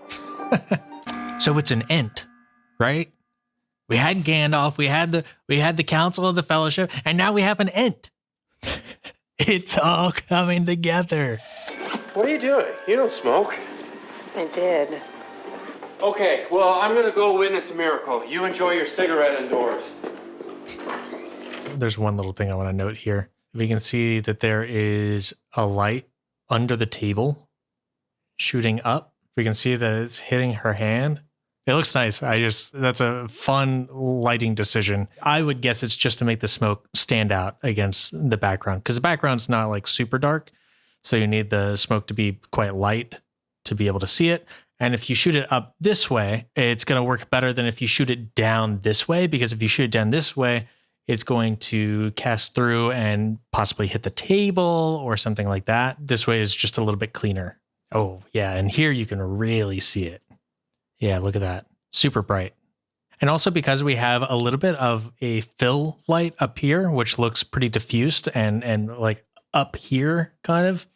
So it's an Ent, right? We had Gandalf, we had the Council of the Fellowship, and now we have an Ent. It's all coming together. What are you doing? You don't smoke. I did. Okay, well, I'm gonna go witness a miracle. You enjoy your cigarette indoors. There's one little thing I want to note here. We can see that there is a light under the table shooting up. We can see that it's hitting her hand. It looks nice. That's a fun lighting decision. I would guess it's just to make the smoke stand out against the background, because the background's not like super dark. So you need the smoke to be quite light to be able to see it. And if you shoot it up this way, it's going to work better than if you shoot it down this way, because if you shoot it down this way, it's going to cast through and possibly hit the table or something like that. This way is just a little bit cleaner. Oh, yeah. And here you can really see it. Yeah, look at that. Super bright. And also because we have a little bit of a fill light up here, which looks pretty diffused and like up here kind of,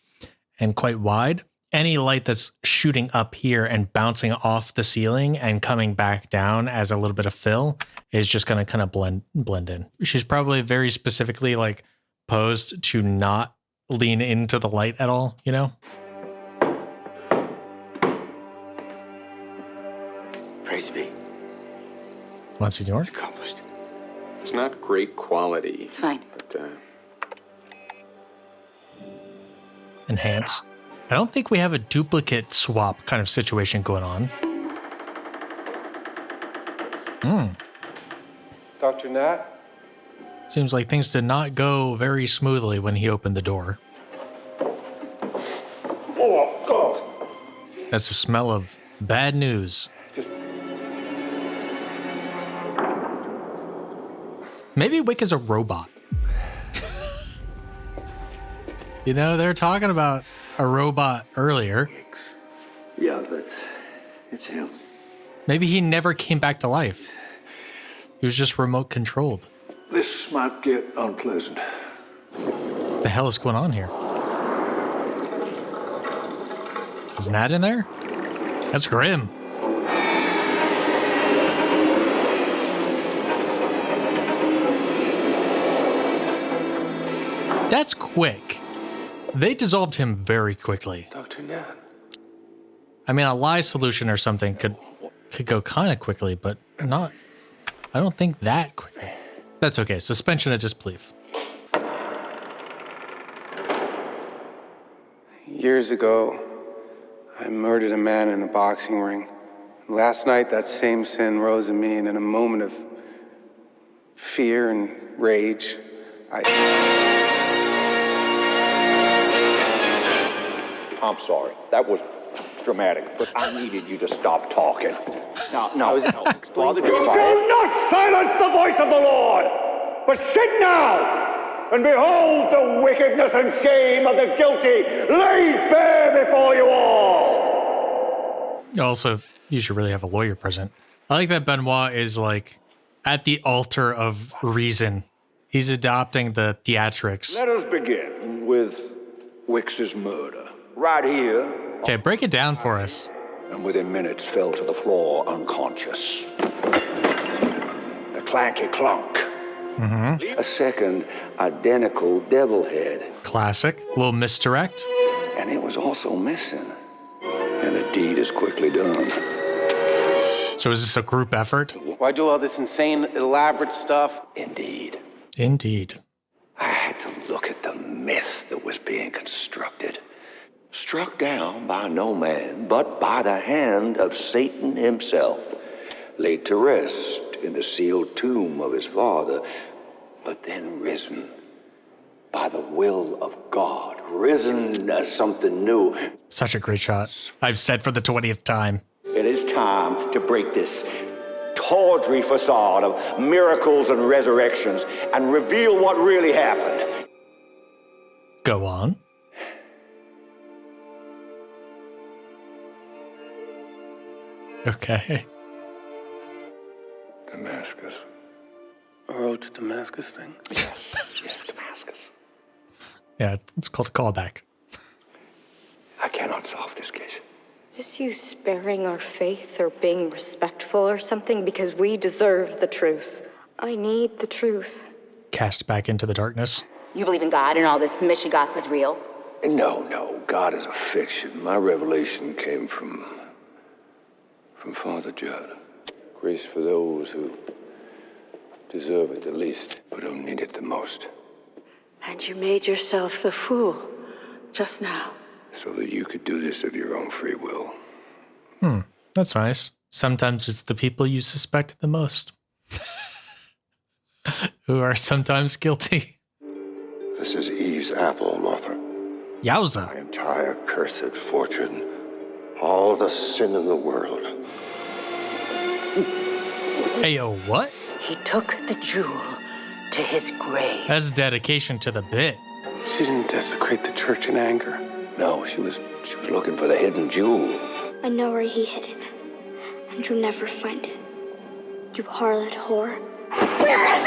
and quite wide. Any light that's shooting up here and bouncing off the ceiling and coming back down as a little bit of fill is just going to kind of blend in. She's probably very specifically like posed to not lean into the light at all, you know? Praise be. Monsignor? It's accomplished. It's not great quality. It's fine. But, Enhance. I don't think we have a duplicate swap kind of situation going on. Dr. Nat? Seems like things did not go very smoothly when he opened the door. Oh, God. That's the smell of bad news. Maybe Wick is a robot. You know, they're talking about a robot earlier. Yeah, it's him. Maybe he never came back to life. He was just remote controlled. This might get unpleasant. What the hell is going on here? Is Nat in there? That's grim. That's quick. They dissolved him very quickly. Dr. Nat. I mean, a lye solution or something could go kind of quickly, but not, I don't think that quickly. That's okay. Suspension of disbelief. Years ago, I murdered a man in the boxing ring. Last night, that same sin rose in me, and in a moment of fear and rage, I'm sorry. That was dramatic, but I needed you to stop talking. No. Explain the You shall not silence the voice of the Lord, but sit now and behold the wickedness and shame of the guilty laid bare before you all. Also, you should really have a lawyer present. I like that Benoit is like at the altar of reason. He's adopting the theatrics. Let us begin with Wicks's murder. Right here Okay, break it down for us. And within minutes fell to the floor unconscious. A clanky clunk. Mm-hmm. A second identical devil head. Classic. Little misdirect. And it was also missing. And the deed is quickly done. So is this a group effort? Why do all this insane, elaborate stuff? Indeed. Indeed. I had to look at the myth that was being constructed. Struck down by no man, but by the hand of Satan himself. Laid to rest in the sealed tomb of his father, but then risen by the will of God. Risen as something new. Such a great shot. I've said for the 20th time. It is time to break this tawdry facade of miracles and resurrections and reveal what really happened. Go on. Okay. Damascus. A road to Damascus thing? Yes, Damascus. Yeah, it's called a callback. I cannot solve this case. Is this you sparing our faith or being respectful or something? Because we deserve the truth. I need the truth. Cast back into the darkness. You believe in God and all this Michigas is real? No. God is a fiction. My revelation came from Father Judd. Grace for those who deserve it the least, but who need it the most. And you made yourself the fool just now. So that you could do this of your own free will. That's nice. Sometimes it's the people you suspect the most who are sometimes guilty. This is Eve's apple, Martha. Yowza. My entire cursed fortune. All the sin in the world. Ayo, what? He took the jewel to his grave. That's dedication to the bit. She didn't desecrate the church in anger. No, she was looking for the hidden jewel. I know where he hid it, and you'll never find it. You harlot whore. Where is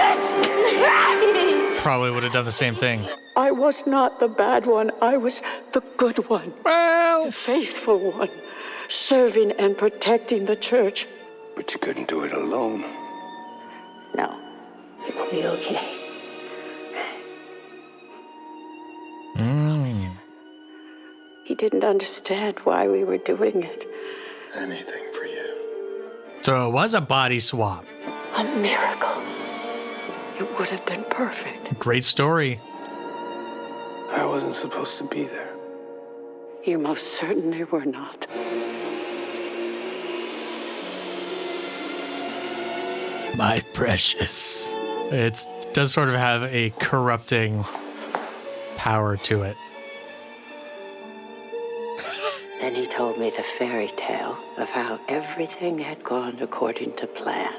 it? Probably would have done the same thing. I was not the bad one. I was the good one. Well, the faithful one, serving and protecting the church. But you couldn't do it alone. No, it will be okay. He didn't understand why we were doing it. Anything for you. So it was a body swap. A miracle. It would have been perfect. Great story. I wasn't supposed to be there. You most certainly were not. My precious. It does sort of have a corrupting power to it. Then he told me the fairy tale of how everything had gone according to plan.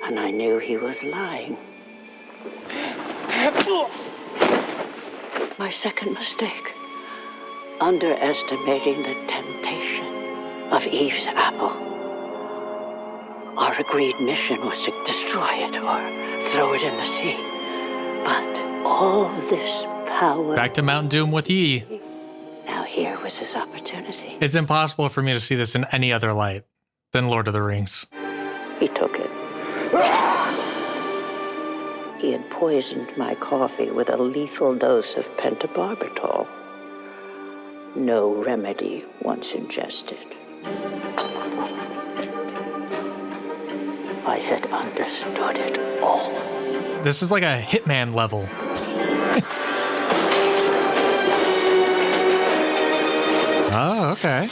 And I knew he was lying. My second mistake. Underestimating the temptation of Eve's apple. Our agreed mission was to destroy it or throw it in the sea. But all this power... Back to Mount Doom with E. Now here was his opportunity. It's impossible for me to see this in any other light than Lord of the Rings. He took it. He had poisoned my coffee with a lethal dose of pentobarbital. No remedy once ingested. I had understood it all. This is like a Hitman level. Oh, okay.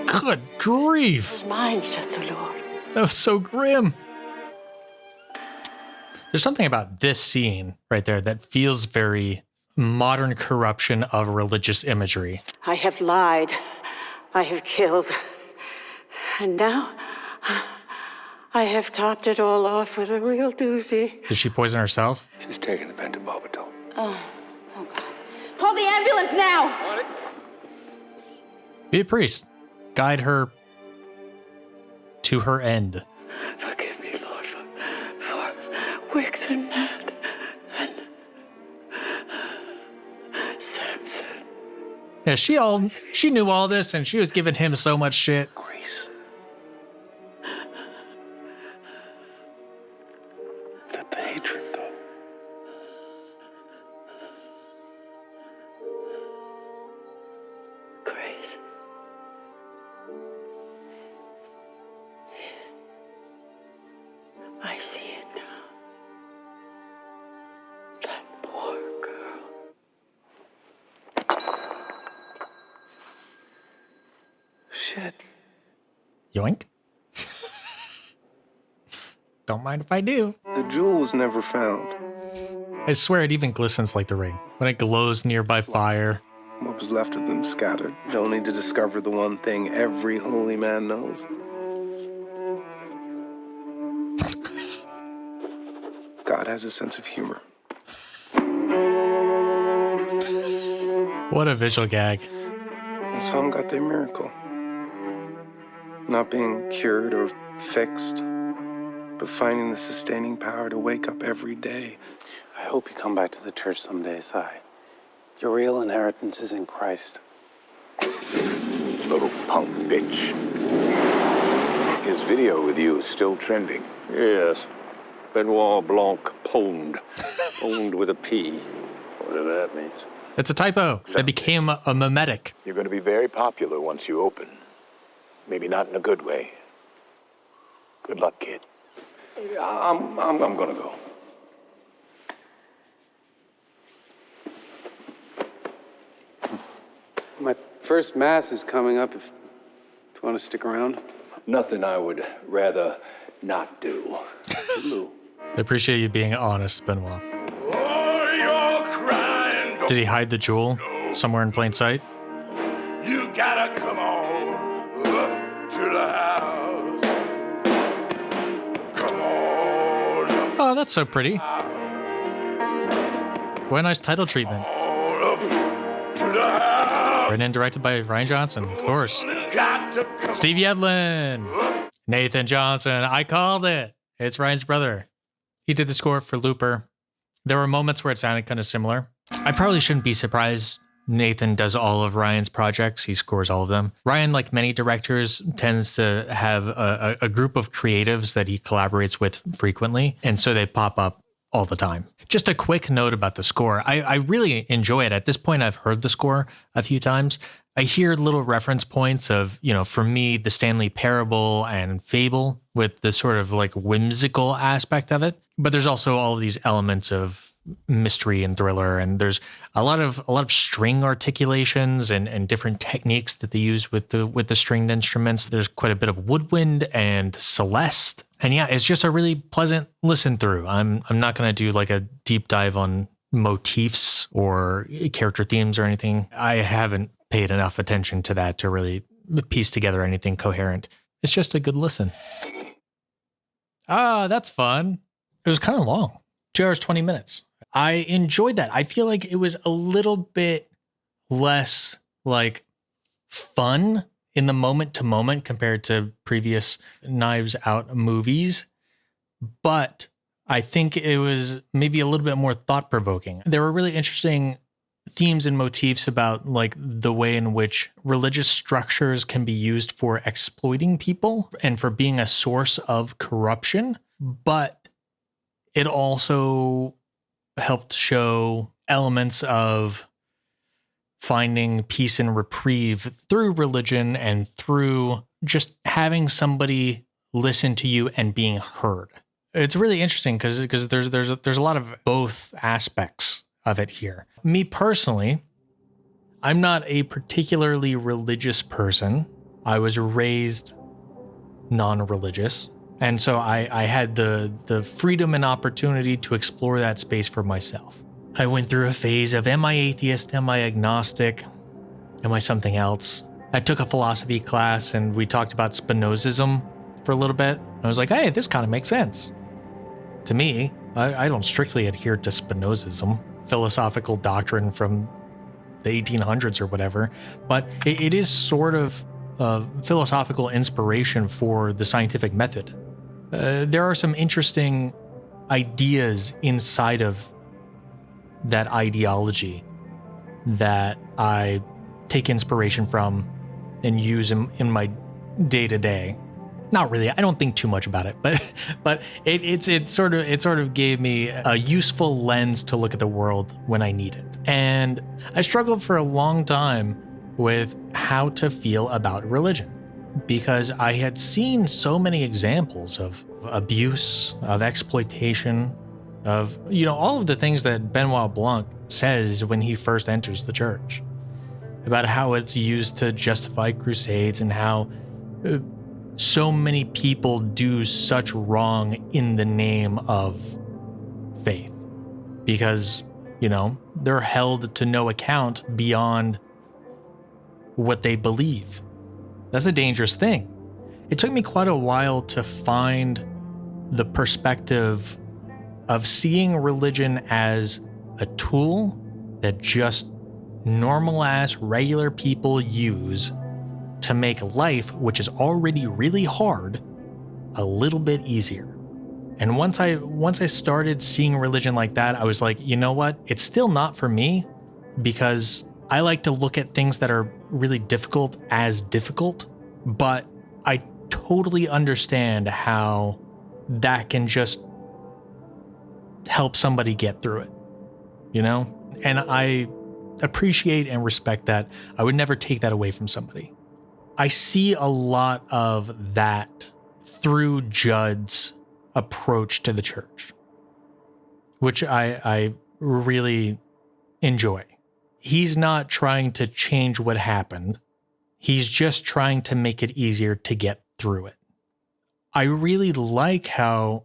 Good grief. It was mine, said the Lord. That was so grim. There's something about this scene right there that feels very modern corruption of religious imagery. I have lied. I have killed. And now I have topped it all off with a real doozy. Did she poison herself? She's taking the pentobarbital. Oh God. Call the ambulance now! Be a priest. Guide her to her end. Forgive me, Lord, for Wicks and Nat and Samson. Yeah, she knew all this, and she was giving him so much shit. Grace. Let the hatred go. Grace. I see it now. That poor girl. Shit. Yoink. Don't mind if I do. The jewel was never found. I swear it even glistens like the ring when it glows nearby fire. What was left of them scattered, only to discover the one thing every holy man knows. God has a sense of humor. What a visual gag. And some got their miracle. Not being cured or fixed, but finding the sustaining power to wake up every day. I hope you come back to the church someday, Si. Your real inheritance is in Christ. Little punk bitch. His video with you is still trending. Yes. Benoit Blanc pwned. Pwned with a P. Whatever that means. It's a typo. It became a mimetic. You're going to be very popular once you open. Maybe not in a good way. Good luck, kid. I'm gonna go. My first mass is coming up if you want to stick around. Nothing I would rather not do. I appreciate you being honest, Benoit. Did he hide the jewel somewhere in plain sight? You gotta come on up to the house. Come on up. Oh, that's so pretty. What a nice title treatment. Up to the house. Written and directed by Rian Johnson, of course. Steve Yedlin. Nathan Johnson. I called it. It's Ryan's brother. He did the score for Looper. There were moments where it sounded kind of similar. I probably shouldn't be surprised Nathan does all of Ryan's projects. He scores all of them. Ryan, like many directors, tends to have a group of creatives that he collaborates with frequently, and so they pop up all the time. Just a quick note about the score. I really enjoy it. At this point, I've heard the score a few times. I hear little reference points of, for me, the Stanley Parable and Fable with the sort of like whimsical aspect of it. But there's also all of these elements of mystery and thriller, and there's a lot of string articulations and different techniques that they use with the stringed instruments. There's quite a bit of woodwind and Celeste, and yeah, it's just a really pleasant listen through. I'm not gonna do like a deep dive on motifs or character themes or anything. I haven't paid enough attention to that to really piece together anything coherent. It's just a good listen. Ah, that's fun. It was kind of long, 2 hours, 20 minutes. I enjoyed that. I feel like it was a little bit less like fun in the moment to moment compared to previous Knives Out movies, but I think it was maybe a little bit more thought provoking. There were really interesting themes and motifs about like the way in which religious structures can be used for exploiting people and for being a source of corruption, but it also helped show elements of finding peace and reprieve through religion and through just having somebody listen to you and being heard. It's really interesting because there's a lot of both aspects of it here. Me personally, I'm not a particularly religious person. I was raised non-religious. And so I had the freedom and opportunity to explore that space for myself. I went through a phase of, am I atheist? Am I agnostic? Am I something else? I took a philosophy class and we talked about Spinozism for a little bit. I was like, hey, this kind of makes sense. To me, I don't strictly adhere to Spinozism, philosophical doctrine from the 1800s or whatever, but it is sort of philosophical inspiration for the scientific method. There are some interesting ideas inside of that ideology that I take inspiration from and use in my day-to-day. Not really. I don't think too much about it, but it sort of gave me a useful lens to look at the world when I need it. And I struggled for a long time with how to feel about religion, because I had seen so many examples of abuse, of exploitation, of, all of the things that Benoit Blanc says when he first enters the church, about how it's used to justify crusades and how so many people do such wrong in the name of faith, because, they're held to no account beyond what they believe. That's a dangerous thing. It took me quite a while to find the perspective of seeing religion as a tool that just normal-ass regular people use to make life, which is already really hard, a little bit easier. And once I started seeing religion like that, I was like, you know what? It's still not for me, because I like to look at things that are really difficult as difficult, but I totally understand how that can just help somebody get through it, And I appreciate and respect that. I would never take that away from somebody. I see a lot of that through Judd's approach to the church, which I really enjoy. He's not trying to change what happened. He's just trying to make it easier to get through it. I really like how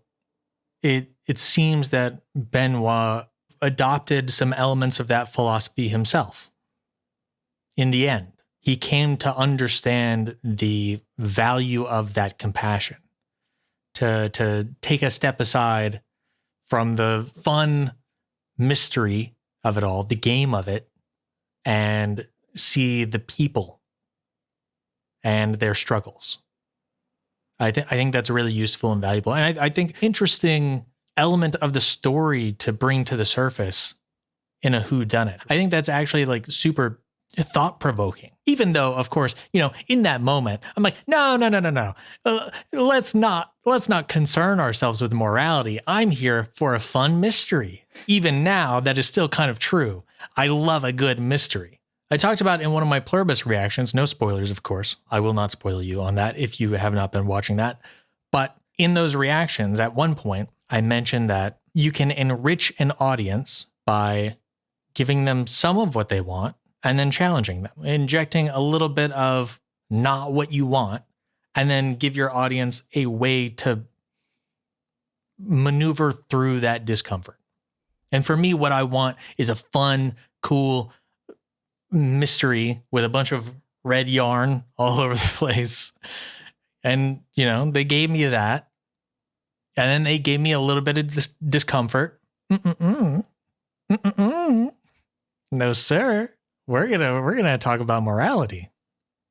it seems that Benoit adopted some elements of that philosophy himself. In the end, he came to understand the value of that compassion, to take a step aside from the fun mystery of it all, the game of it, and see the people and their struggles. I think that's really useful and valuable. And I think interesting element of the story to bring to the surface in a whodunit. I think that's actually like super thought-provoking. Even though, of course, in that moment, I'm like, no. Let's not concern ourselves with morality. I'm here for a fun mystery. Even now, that is still kind of true. I love a good mystery. I talked about in one of my Pluribus reactions, no spoilers, of course. I will not spoil you on that if you have not been watching that. But in those reactions, at one point, I mentioned that you can enrich an audience by giving them some of what they want and then challenging them, injecting a little bit of not what you want, and then give your audience a way to maneuver through that discomfort. And for me, what I want is a fun, cool mystery with a bunch of red yarn all over the place. And, they gave me that. And then they gave me a little bit of discomfort. No, sir. We're gonna talk about morality,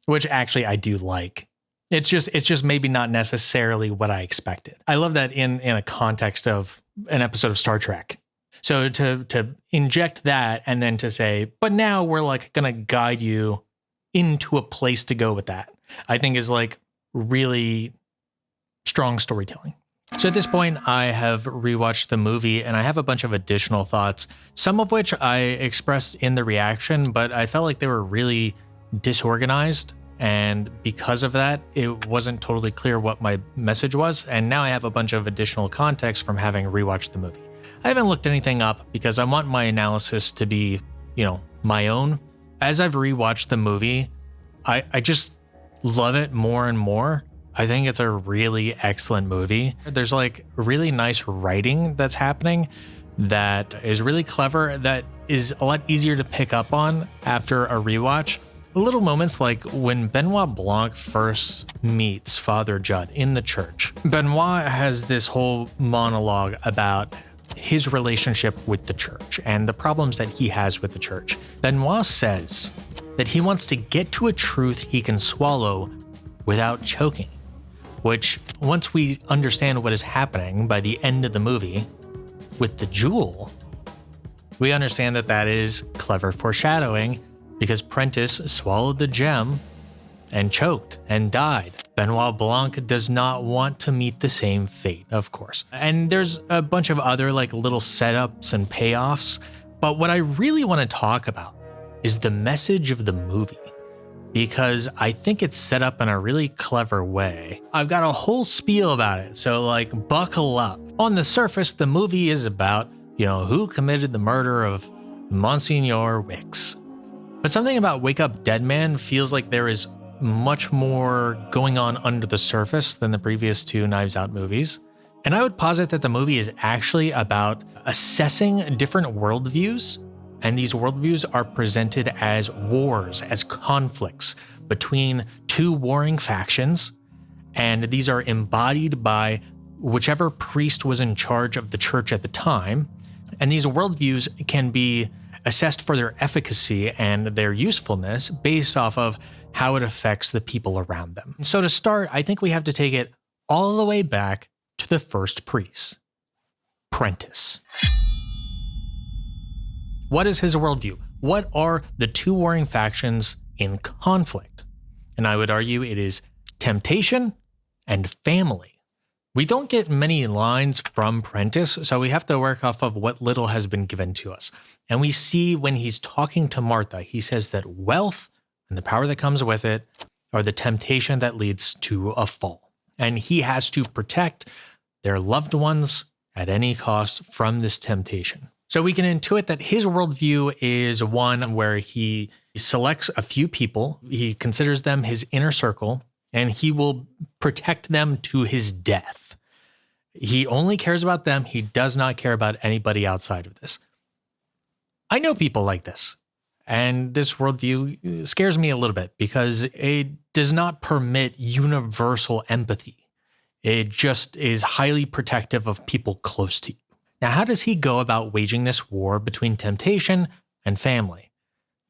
which actually I do like. It's just maybe not necessarily what I expected. I love that in a context of an episode of Star Trek. So to inject that and then to say, but now we're like gonna guide you into a place to go with that, I think is like really strong storytelling. So at this point, I have rewatched the movie and I have a bunch of additional thoughts, some of which I expressed in the reaction, but I felt like they were really disorganized. And because of that, it wasn't totally clear what my message was. And now I have a bunch of additional context from having rewatched the movie. I haven't looked anything up because I want my analysis to be, my own. As I've rewatched the movie, I just love it more and more. I think it's a really excellent movie. There's like really nice writing that's happening that is really clever, that is a lot easier to pick up on after a rewatch. Little moments like when Benoit Blanc first meets Father Judd in the church. Benoit has this whole monologue about his relationship with the church and the problems that he has with the church. Benoit says that he wants to get to a truth he can swallow without choking, which once we understand what is happening by the end of the movie with the jewel, we understand that that is clever foreshadowing because Prentice swallowed the gem and choked and died. Benoit Blanc does not want to meet the same fate, of course. And there's a bunch of other like little setups and payoffs, but what I really want to talk about is the message of the movie, because I think it's set up in a really clever way. I've got a whole spiel about it, so like buckle up. On the surface, the movie is about, who committed the murder of Monsignor Wicks. But something about Wake Up Dead Man feels like there is much more going on under the surface than the previous two Knives Out movies. And I would posit that the movie is actually about assessing different worldviews, and these worldviews are presented as wars, as conflicts between two warring factions, and these are embodied by whichever priest was in charge of the church at the time. And these worldviews can be assessed for their efficacy and their usefulness based off of how it affects the people around them. So to start, I think we have to take it all the way back to the first priest, Prentice. What is his worldview? What are the two warring factions in conflict? And I would argue it is temptation and family. We don't get many lines from Prentice, so we have to work off of what little has been given to us. And we see when he's talking to Martha, he says that wealth and the power that comes with it are the temptation that leads to a fall. And he has to protect their loved ones at any cost from this temptation. So we can intuit that his worldview is one where he selects a few people, he considers them his inner circle, and he will protect them to his death. He only cares about them. He does not care about anybody outside of this. I know people like this, and this worldview scares me a little bit because it does not permit universal empathy. It just is highly protective of people close to you. Now, how does he go about waging this war between temptation and family?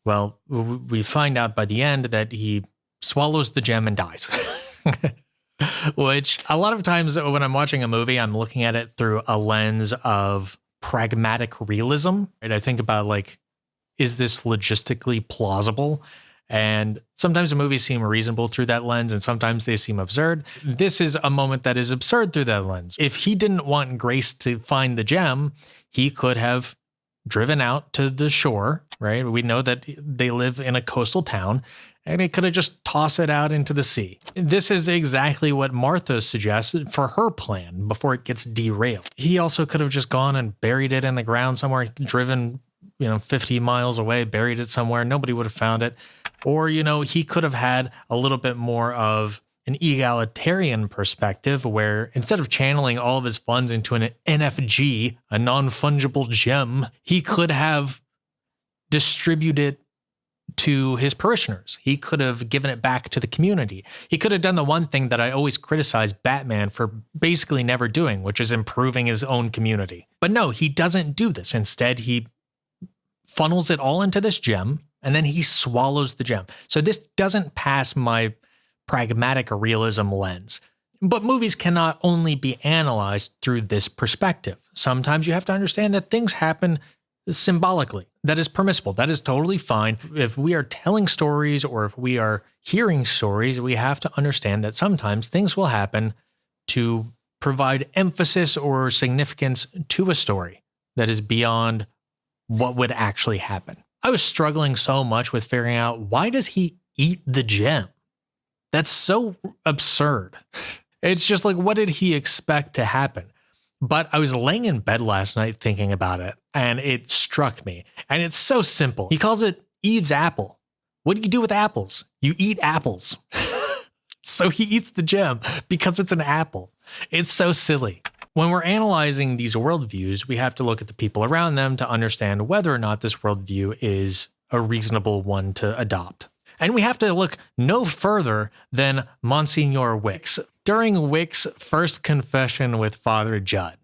Well, we find out by the end that he swallows the gem and dies. Which a lot of times when I'm watching a movie, I'm looking at it through a lens of pragmatic realism. Right? I think about like, is this logistically plausible? And sometimes the movies seem reasonable through that lens, and sometimes they seem absurd. This is a moment that is absurd through that lens. If he didn't want Grace to find the gem, he could have driven out to the shore, right? We know that they live in a coastal town, and he could have just tossed it out into the sea. This is exactly what Martha suggested for her plan before it gets derailed. He also could have just gone and buried it in the ground somewhere, driven 50 miles away, buried it somewhere. Nobody would have found it. Or, he could have had a little bit more of an egalitarian perspective where instead of channeling all of his funds into an NFG, a non-fungible gem, he could have distributed to his parishioners. He could have given it back to the community. He could have done the one thing that I always criticize Batman for basically never doing, which is improving his own community. But no, he doesn't do this. Instead, he funnels it all into this gem, and then he swallows the gem. So this doesn't pass my pragmatic realism lens. But movies cannot only be analyzed through this perspective. Sometimes you have to understand that things happen symbolically. That is permissible. That is totally fine. If we are telling stories or if we are hearing stories, we have to understand that sometimes things will happen to provide emphasis or significance to a story that is beyond what would actually happen. I was struggling so much with figuring out, why does he eat the gem? That's so absurd. It's just like, what did he expect to happen? But I was laying in bed last night thinking about it, and it struck me. And it's so simple. He calls it Eve's apple. What do you do with apples? You eat apples. So he eats the gem because it's an apple. It's so silly. When we're analyzing these worldviews, we have to look at the people around them to understand whether or not this worldview is a reasonable one to adopt. And we have to look no further than Monsignor Wicks. During Wicks' first confession with Father Judd,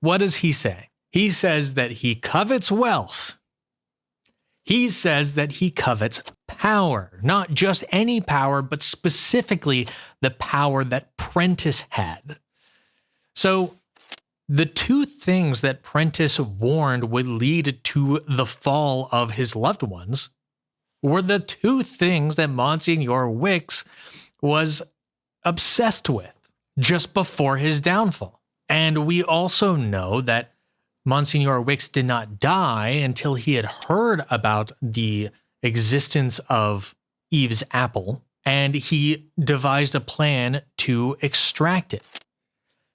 what does he say? He says that he covets wealth. He says that he covets power, not just any power, but specifically the power that Prentice had. So the two things that Prentice warned would lead to the fall of his loved ones were the two things that Monsignor Wicks was obsessed with just before his downfall. And we also know that Monsignor Wicks did not die until he had heard about the existence of Eve's apple, and he devised a plan to extract it.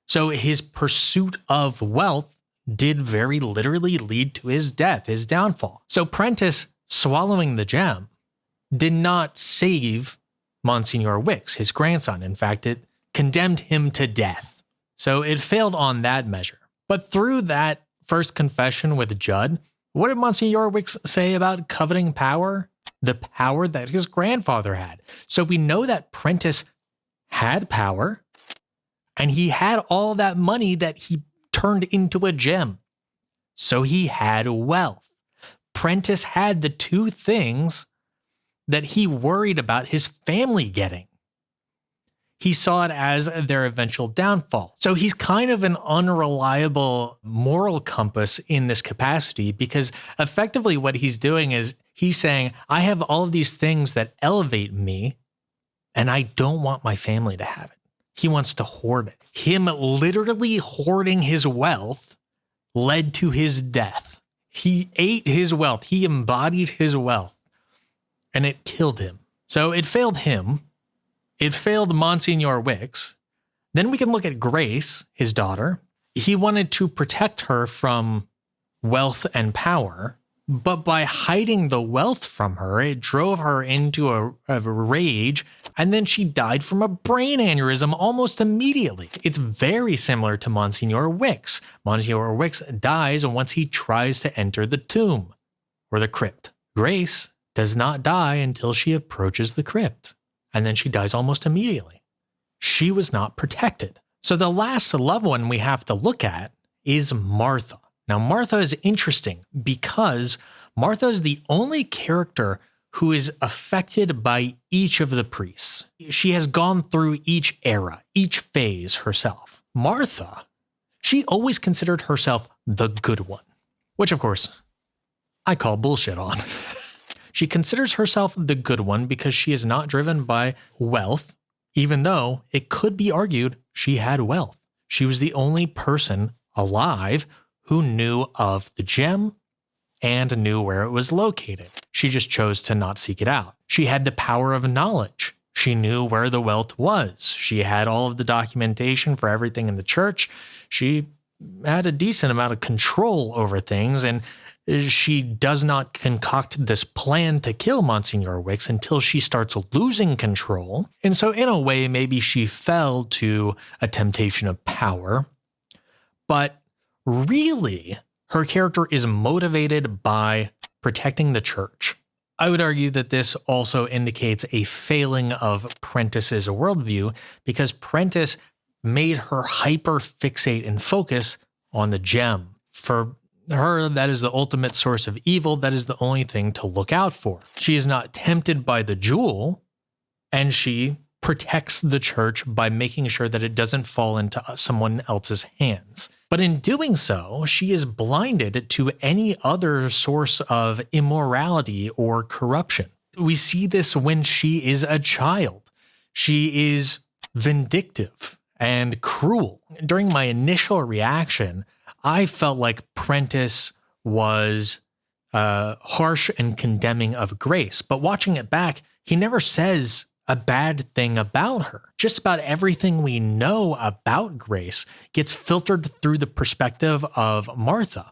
So his pursuit of wealth did very literally lead to his death, his downfall. So Prentice swallowing the gem did not save Monsignor Wicks, his grandson. In fact, it condemned him to death. So it failed on that measure. But through that first confession with Judd, what did Monsignor Wicks say about coveting power? The power that his grandfather had. So we know that Prentice had power, and he had all that money that he turned into a gem. So he had wealth. Prentice had the two things that he worried about his family getting. He saw it as their eventual downfall. So he's kind of an unreliable moral compass in this capacity, because effectively what he's doing is he's saying, I have all of these things that elevate me, and I don't want my family to have it. He wants to hoard it. Him literally hoarding his wealth led to his death. He ate his wealth. He embodied his wealth, and it killed him. So it failed him. It failed Monsignor Wicks. Then we can look at Grace, his daughter. He wanted to protect her from wealth and power, but by hiding the wealth from her, it drove her into a rage, and then she died from a brain aneurysm almost immediately. It's very similar to Monsignor Wicks. Monsignor Wicks dies once he tries to enter the tomb or the crypt. Grace does not die until she approaches the crypt, and then she dies almost immediately. She was not protected. So the last loved one we have to look at is Martha. Now, Martha is interesting because Martha is the only character who is affected by each of the priests. She has gone through each era, each phase herself. Martha, she always considered herself the good one, which of course I call bullshit on. She considers herself the good one because she is not driven by wealth, even though it could be argued she had wealth. She was the only person alive who knew of the gem and knew where it was located. She just chose to not seek it out. She had the power of knowledge. She knew where the wealth was. She had all of the documentation for everything in the church. She had a decent amount of control over things, and she does not concoct this plan to kill Monsignor Wicks until she starts losing control. And so in a way, maybe she fell to a temptation of power, but really, her character is motivated by protecting the church. I would argue that this also indicates a failing of Prentice's worldview, because Prentice made her hyper-fixate and focus on the gem. For her, that is the ultimate source of evil. That is the only thing to look out for. She is not tempted by the jewel, and she protects the church by making sure that it doesn't fall into someone else's hands. But in doing so, she is blinded to any other source of immorality or corruption. We see this when she is a child. She is vindictive and cruel. During my initial reaction, I felt like Prentice was harsh and condemning of Grace. But watching it back, he never says a bad thing about her. Just about everything we know about Grace gets filtered through the perspective of Martha,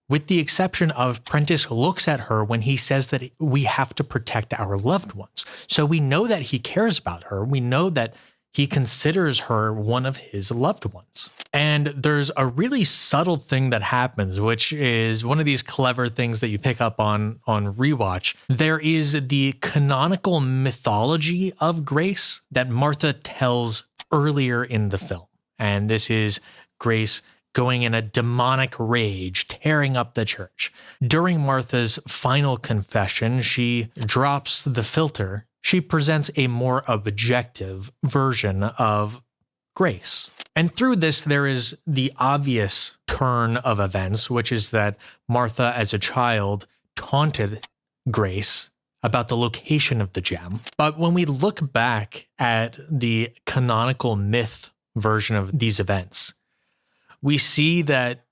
with the exception of Prentice looks at her when he says that we have to protect our loved ones. So we know that he cares about her. We know that he considers her one of his loved ones. And there's a really subtle thing that happens, which is one of these clever things that you pick up on rewatch. There is the canonical mythology of Grace that Martha tells earlier in the film. And this is Grace going in a demonic rage, tearing up the church. During Martha's final confession, she drops the filter. She presents a more objective version of Grace. And through this, there is the obvious turn of events, which is that Martha, as a child, taunted Grace about the location of the gem. But when we look back at the canonical myth version of these events, we see that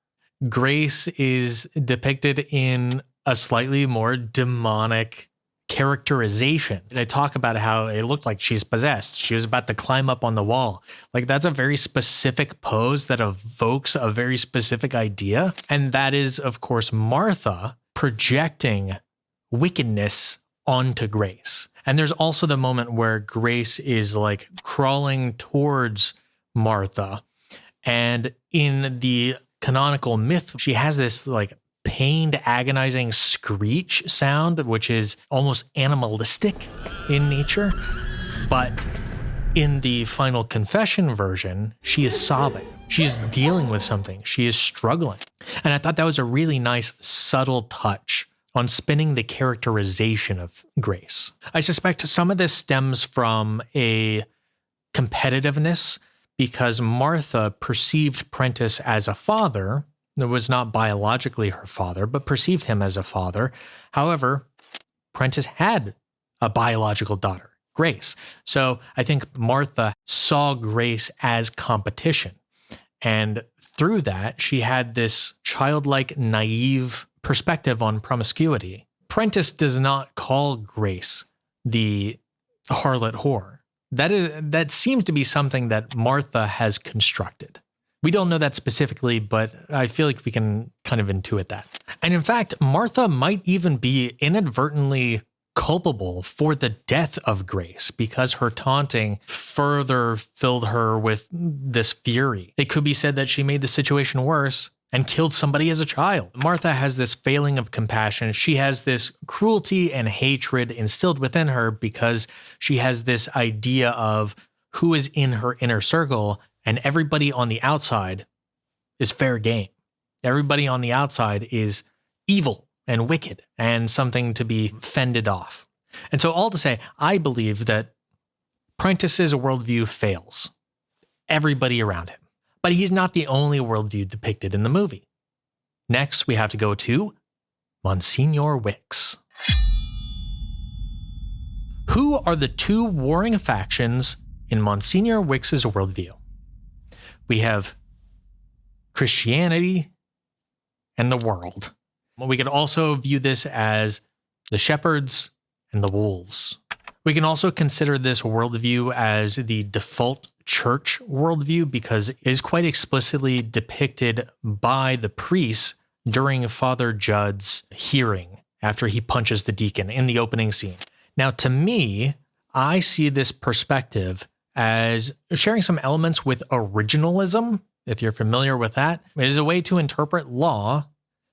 Grace is depicted in a slightly more demonic characterization. They talk about how it looked like she's possessed. She was about to climb up on the wall. Like, that's a very specific pose that evokes a very specific idea. And that is, of course, Martha projecting wickedness onto Grace. And there's also the moment where Grace is like crawling towards Martha. And in the canonical myth, she has this like pained, agonizing screech sound, which is almost animalistic in nature. But in the final confession version, she is sobbing. She's dealing with something. She is struggling. And I thought that was a really nice, subtle touch on spinning the characterization of Grace. I suspect some of this stems from a competitiveness because Martha perceived Prentice as a father. It was not biologically her father, but perceived him as a father. However, Prentice had a biological daughter, Grace. So I think Martha saw Grace as competition. And through that, she had this childlike, naive perspective on promiscuity. Prentice does not call Grace the harlot whore. That seems to be something that Martha has constructed. We don't know that specifically, but I feel like we can kind of intuit that. And in fact, Martha might even be inadvertently culpable for the death of Grace because her taunting further filled her with this fury. It could be said that she made the situation worse and killed somebody as a child. Martha has this failing of compassion. She has this cruelty and hatred instilled within her because she has this idea of who is in her inner circle, and everybody on the outside is fair game. Everybody on the outside is evil and wicked and something to be fended off. And so all to say, I believe that Prentice's worldview fails everybody around him. But he's not the only worldview depicted in the movie. Next, we have to go to Monsignor Wicks. Who are the two warring factions in Monsignor Wicks's worldview? We have Christianity and the world. We could also view this as the shepherds and the wolves. We can also consider this worldview as the default church worldview because it is quite explicitly depicted by the priests during Father Judd's hearing after he punches the deacon in the opening scene. Now, to me, I see this perspective as sharing some elements with originalism, if you're familiar with that. It is a way to interpret law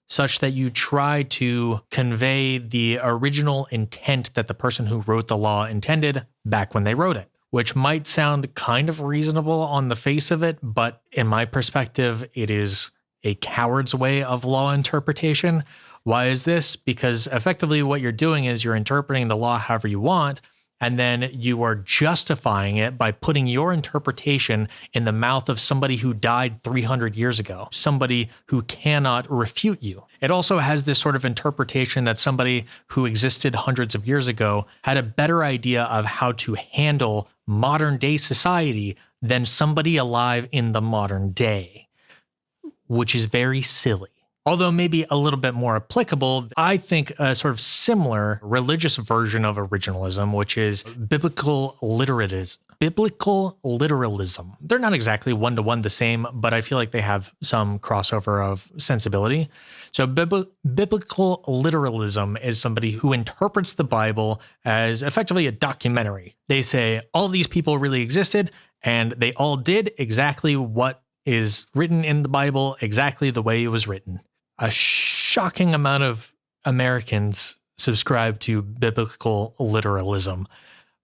such that you try to convey the original intent that the person who wrote the law intended back when they wrote it, which might sound kind of reasonable on the face of it, but in my perspective, it is a coward's way of law interpretation. Why is this? Because effectively what you're doing is you're interpreting the law however you want, and then you are justifying it by putting your interpretation in the mouth of somebody who died 300 years ago, somebody who cannot refute you. It also has this sort of interpretation that somebody who existed hundreds of years ago had a better idea of how to handle modern day society than somebody alive in the modern day, which is very silly. Although maybe a little bit more applicable, I think a sort of similar religious version of originalism, which is biblical literalism. Biblical literalism. They're not exactly one-to-one the same, but I feel like they have some crossover of sensibility. So biblical literalism is somebody who interprets the Bible as effectively a documentary. They say all these people really existed, and they all did exactly what is written in the Bible, exactly the way it was written. A shocking amount of Americans subscribe to biblical literalism,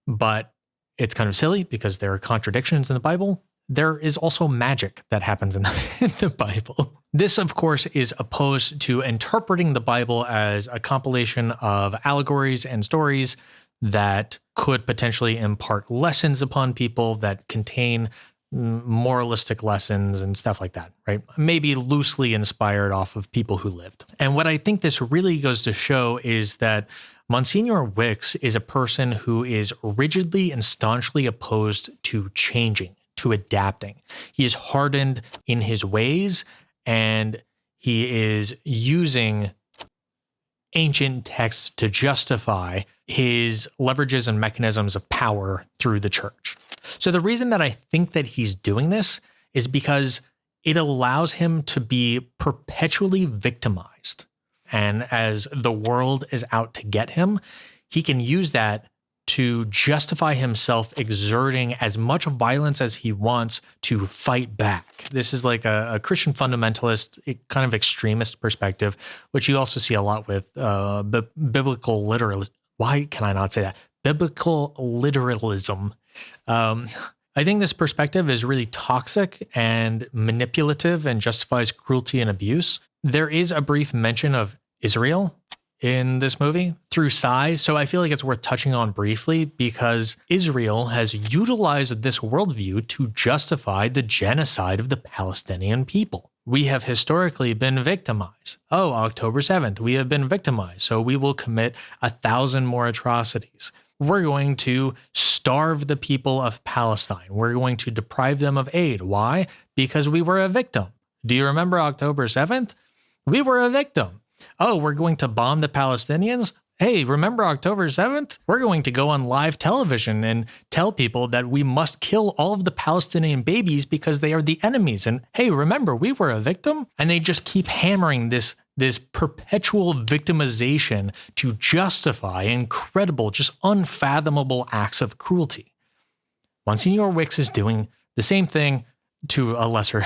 but it's kind of silly because there are contradictions in the Bible. There is also magic that happens in the Bible. This, of course, is opposed to interpreting the Bible as a compilation of allegories and stories that could potentially impart lessons upon people that contain moralistic lessons and stuff like that, right? Maybe loosely inspired off of people who lived. And what I think this really goes to show is that Monsignor Wicks is a person who is rigidly and staunchly opposed to changing, to adapting. He is hardened in his ways, and he is using ancient texts to justify his leverages and mechanisms of power through the church. So the reason that I think that he's doing this is because it allows him to be perpetually victimized. And as the world is out to get him, he can use that to justify himself exerting as much violence as he wants to fight back. This is like a Christian fundamentalist, kind of extremist perspective, which you also see a lot with biblical literalism. Why can I not say that? Biblical literalism. I think this perspective is really toxic and manipulative and justifies cruelty and abuse. There is a brief mention of Israel in this movie through Sai, so I feel like it's worth touching on briefly because Israel has utilized this worldview to justify the genocide of the Palestinian people. We have historically been victimized. Oh, October 7th, we have been victimized, so we will commit 1,000 more atrocities. We're going to starve the people of Palestine. We're going to deprive them of aid. Why? Because we were a victim. Do you remember October 7th? We were a victim. Oh, we're going to bomb the Palestinians? Hey, remember October 7th? We're going to go on live television and tell people that we must kill all of the Palestinian babies because they are the enemies. And hey, remember, we were a victim? And they just keep hammering this perpetual victimization to justify incredible, just unfathomable acts of cruelty. Monsignor Wicks is doing the same thing to a lesser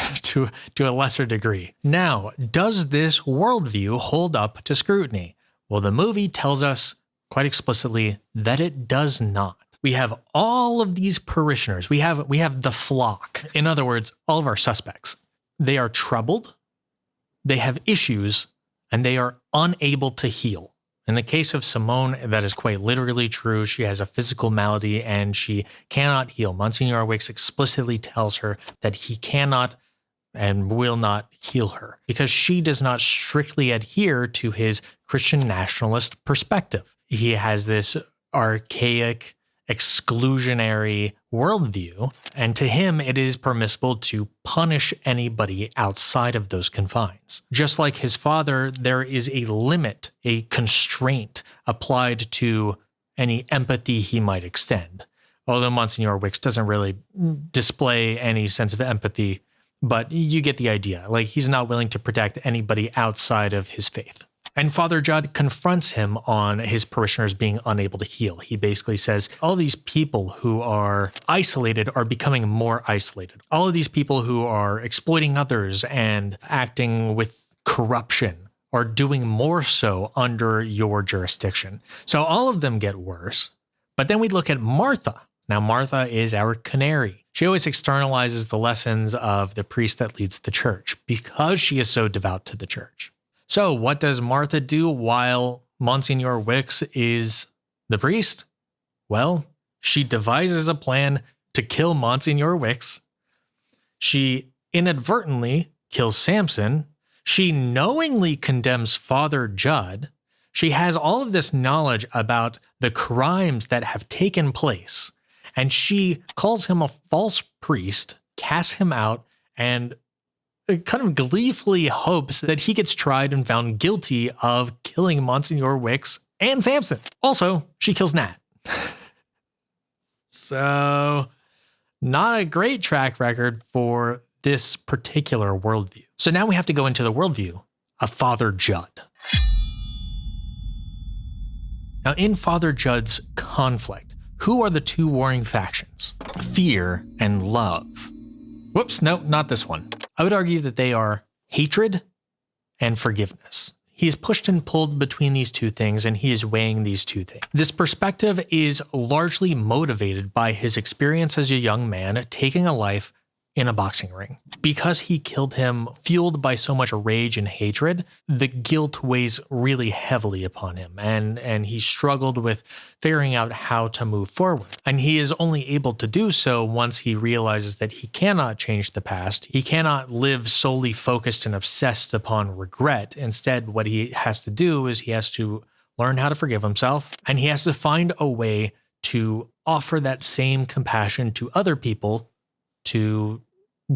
degree. Now, does this worldview hold up to scrutiny? Well, the movie tells us quite explicitly that it does not. We have all of these parishioners. We have the flock. In other words, all of our suspects. They are troubled, they have issues, and they are unable to heal. In the case of Simone, that is quite literally true. She has a physical malady and she cannot heal. Monsignor Wicks explicitly tells her that he cannot and will not heal her because she does not strictly adhere to his Christian nationalist perspective. He has this archaic, exclusionary worldview, and to him, it is permissible to punish anybody outside of those confines. Just like his father, there is a limit, a constraint applied to any empathy he might extend. Although Monsignor Wicks doesn't really display any sense of empathy, but you get the idea. Like, he's not willing to protect anybody outside of his faith. And Father Judd confronts him on his parishioners being unable to heal. He basically says, all these people who are isolated are becoming more isolated. All of these people who are exploiting others and acting with corruption are doing more so under your jurisdiction. So all of them get worse. But then we look at Martha. Now, Martha is our canary. She always externalizes the lessons of the priest that leads the church because she is so devout to the church. So what does Martha do while Monsignor Wicks is the priest? Well, she devises a plan to kill Monsignor Wicks. She inadvertently kills Samson. She knowingly condemns Father Judd. She has all of this knowledge about the crimes that have taken place. And she calls him a false priest, casts him out, and kind of gleefully hopes that he gets tried and found guilty of killing Monsignor Wicks and Samson. Also, she kills Nat. So, not a great track record for this particular worldview. So now we have to go into the worldview of Father Judd. Now, in Father Judd's conflict, who are the two warring factions? Fear and love. Whoops, no, not this one. I would argue that they are hatred and forgiveness. He is pushed and pulled between these two things, and he is weighing these two things. This perspective is largely motivated by his experience as a young man taking a life in a boxing ring. Because he killed him, fueled by so much rage and hatred, the guilt weighs really heavily upon him, and he struggled with figuring out how to move forward. And he is only able to do so once he realizes that he cannot change the past. He cannot live solely focused and obsessed upon regret. Instead, what he has to do is he has to learn how to forgive himself, and he has to find a way to offer that same compassion to other people to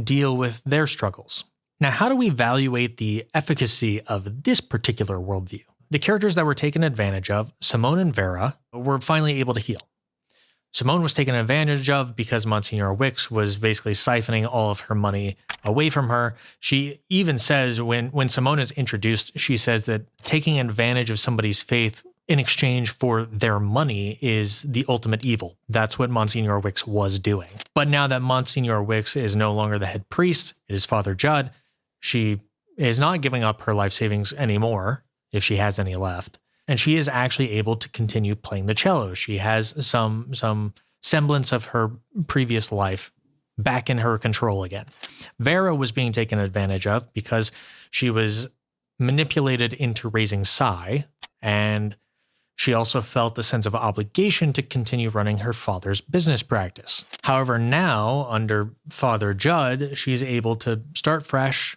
deal with their struggles. Now, how do we evaluate the efficacy of this particular worldview? The characters that were taken advantage of, Simone and Vera, were finally able to heal. Simone was taken advantage of because Monsignor Wicks was basically siphoning all of her money away from her. She even says, when Simone is introduced, she says that taking advantage of somebody's faith in exchange for their money is the ultimate evil. That's what Monsignor Wicks was doing. But now that Monsignor Wicks is no longer the head priest, it is Father Judd, she is not giving up her life savings anymore, if she has any left. And she is actually able to continue playing the cello. She has some semblance of her previous life back in her control again. Vera was being taken advantage of because she was manipulated into raising Cy, and she also felt a sense of obligation to continue running her father's business practice. However, now, under Father Judd, she's able to start fresh,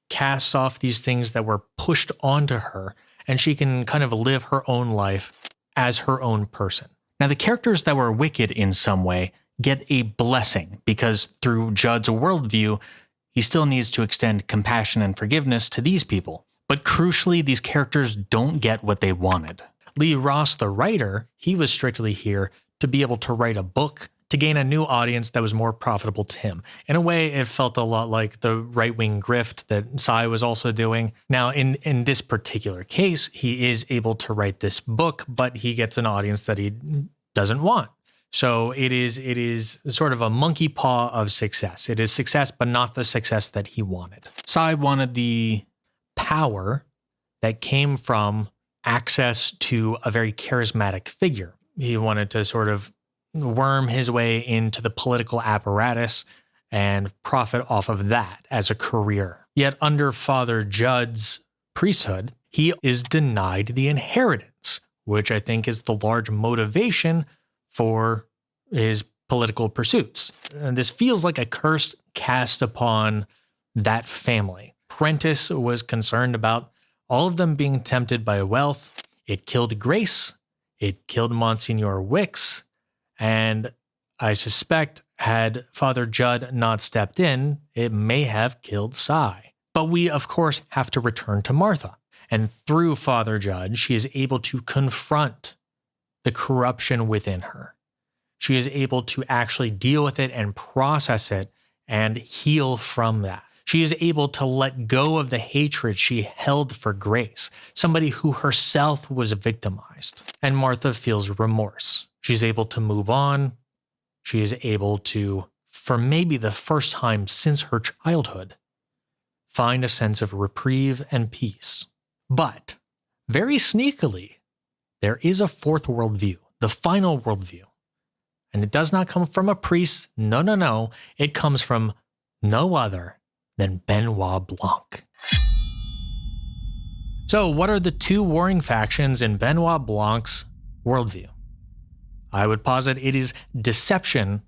cast off these things that were pushed onto her, and she can kind of live her own life as her own person. Now, the characters that were wicked in some way get a blessing because through Judd's worldview, he still needs to extend compassion and forgiveness to these people. But crucially, these characters don't get what they wanted. Lee Ross, the writer, he was strictly here to be able to write a book to gain a new audience that was more profitable to him. In a way, it felt a lot like the right-wing grift that Cy was also doing. Now, in this particular case, he is able to write this book, but he gets an audience that he doesn't want. So it is sort of a monkey paw of success. It is success, but not the success that he wanted. Cy wanted the power that came from access to a very charismatic figure. He wanted to sort of worm his way into the political apparatus and profit off of that as a career. Yet under Father Judd's priesthood, he is denied the inheritance, which I think is the large motivation for his political pursuits. And this feels like a curse cast upon that family. Prentice was concerned about all of them being tempted by wealth. It killed Grace. It killed Monsignor Wicks. And I suspect had Father Judd not stepped in, it may have killed Cy. But we, of course, have to return to Martha. And through Father Judd, she is able to confront the corruption within her. She is able to actually deal with it and process it and heal from that. She is able to let go of the hatred she held for Grace, somebody who herself was victimized. And Martha feels remorse. She's able to move on. She is able to, for maybe the first time since her childhood, find a sense of reprieve and peace. But, very sneakily, there is a fourth worldview, the final worldview. And it does not come from a priest. No. It comes from no other than Benoit Blanc. So, what are the two warring factions in Benoit Blanc's worldview? I would posit it is deception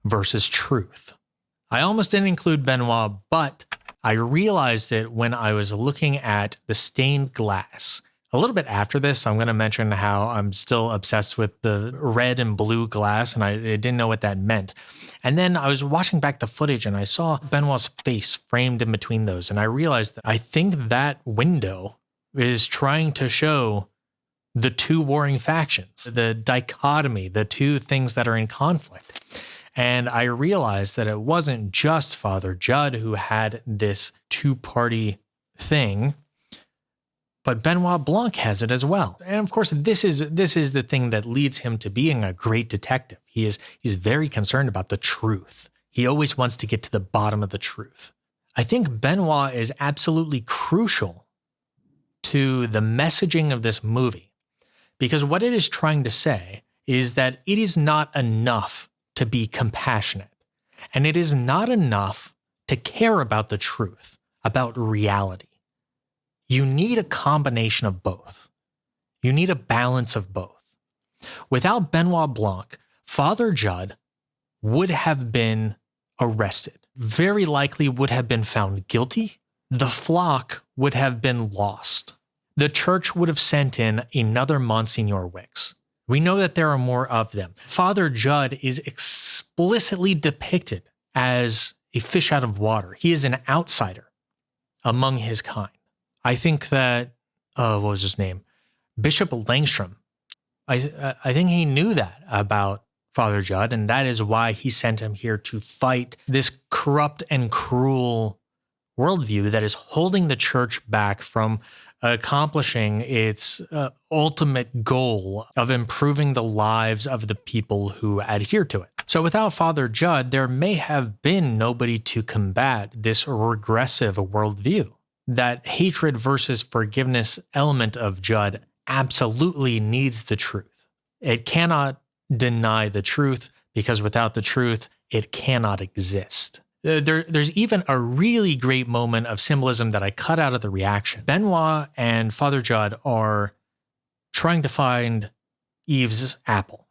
versus truth. I almost didn't include Benoit, but I realized it when I was looking at the stained glass. A little bit after this, I'm going to mention how I'm still obsessed with the red and blue glass, and I didn't know what that meant. And then I was watching back the footage, and I saw Benoit's face framed in between those, and I realized that I think that window is trying to show the two warring factions, the dichotomy, the two things that are in conflict. And I realized that it wasn't just Father Judd who had this two-party thing, but Benoit Blanc has it as well. And of course, this is the thing that leads him to being a great detective. He's very concerned about the truth. He always wants to get to the bottom of the truth. I think Benoit is absolutely crucial to the messaging of this movie, because what it is trying to say is that it is not enough to be compassionate, and it is not enough to care about the truth, about reality. You need a combination of both. You need a balance of both. Without Benoit Blanc, Father Judd would have been arrested, very likely would have been found guilty. The flock would have been lost. the church would have sent in another Monsignor Wicks. We know that there are more of them. Father Judd is explicitly depicted as a fish out of water. He is an outsider among his kind. I think that, what was his name? Bishop Langstrom. I think he knew that about Father Judd, and that is why he sent him here to fight this corrupt and cruel worldview that is holding the church back from accomplishing its ultimate goal of improving the lives of the people who adhere to it. So without Father Judd, there may have been nobody to combat this regressive worldview. That hatred versus forgiveness element of Judd absolutely needs the truth. It cannot deny the truth, because without the truth, it cannot exist. There's even a really great moment of symbolism that I cut out of the reaction. Benoit and Father Judd are trying to find Eve's apple,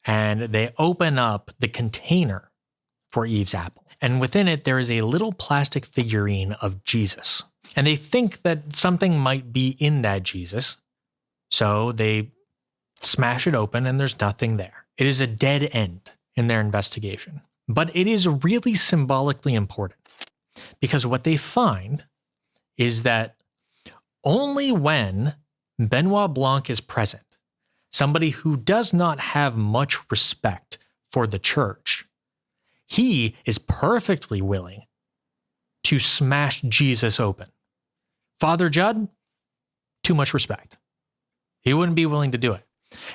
and they open up the container for Eve's apple. And within it, there is a little plastic figurine of Jesus. And they think that something might be in that Jesus. So they smash it open and there's nothing there. It is a dead end in their investigation. But it is really symbolically important, because what they find is that only when Benoit Blanc is present, somebody who does not have much respect for the church, he is perfectly willing to smash Jesus open. Father Judd, too much respect. He wouldn't be willing to do it.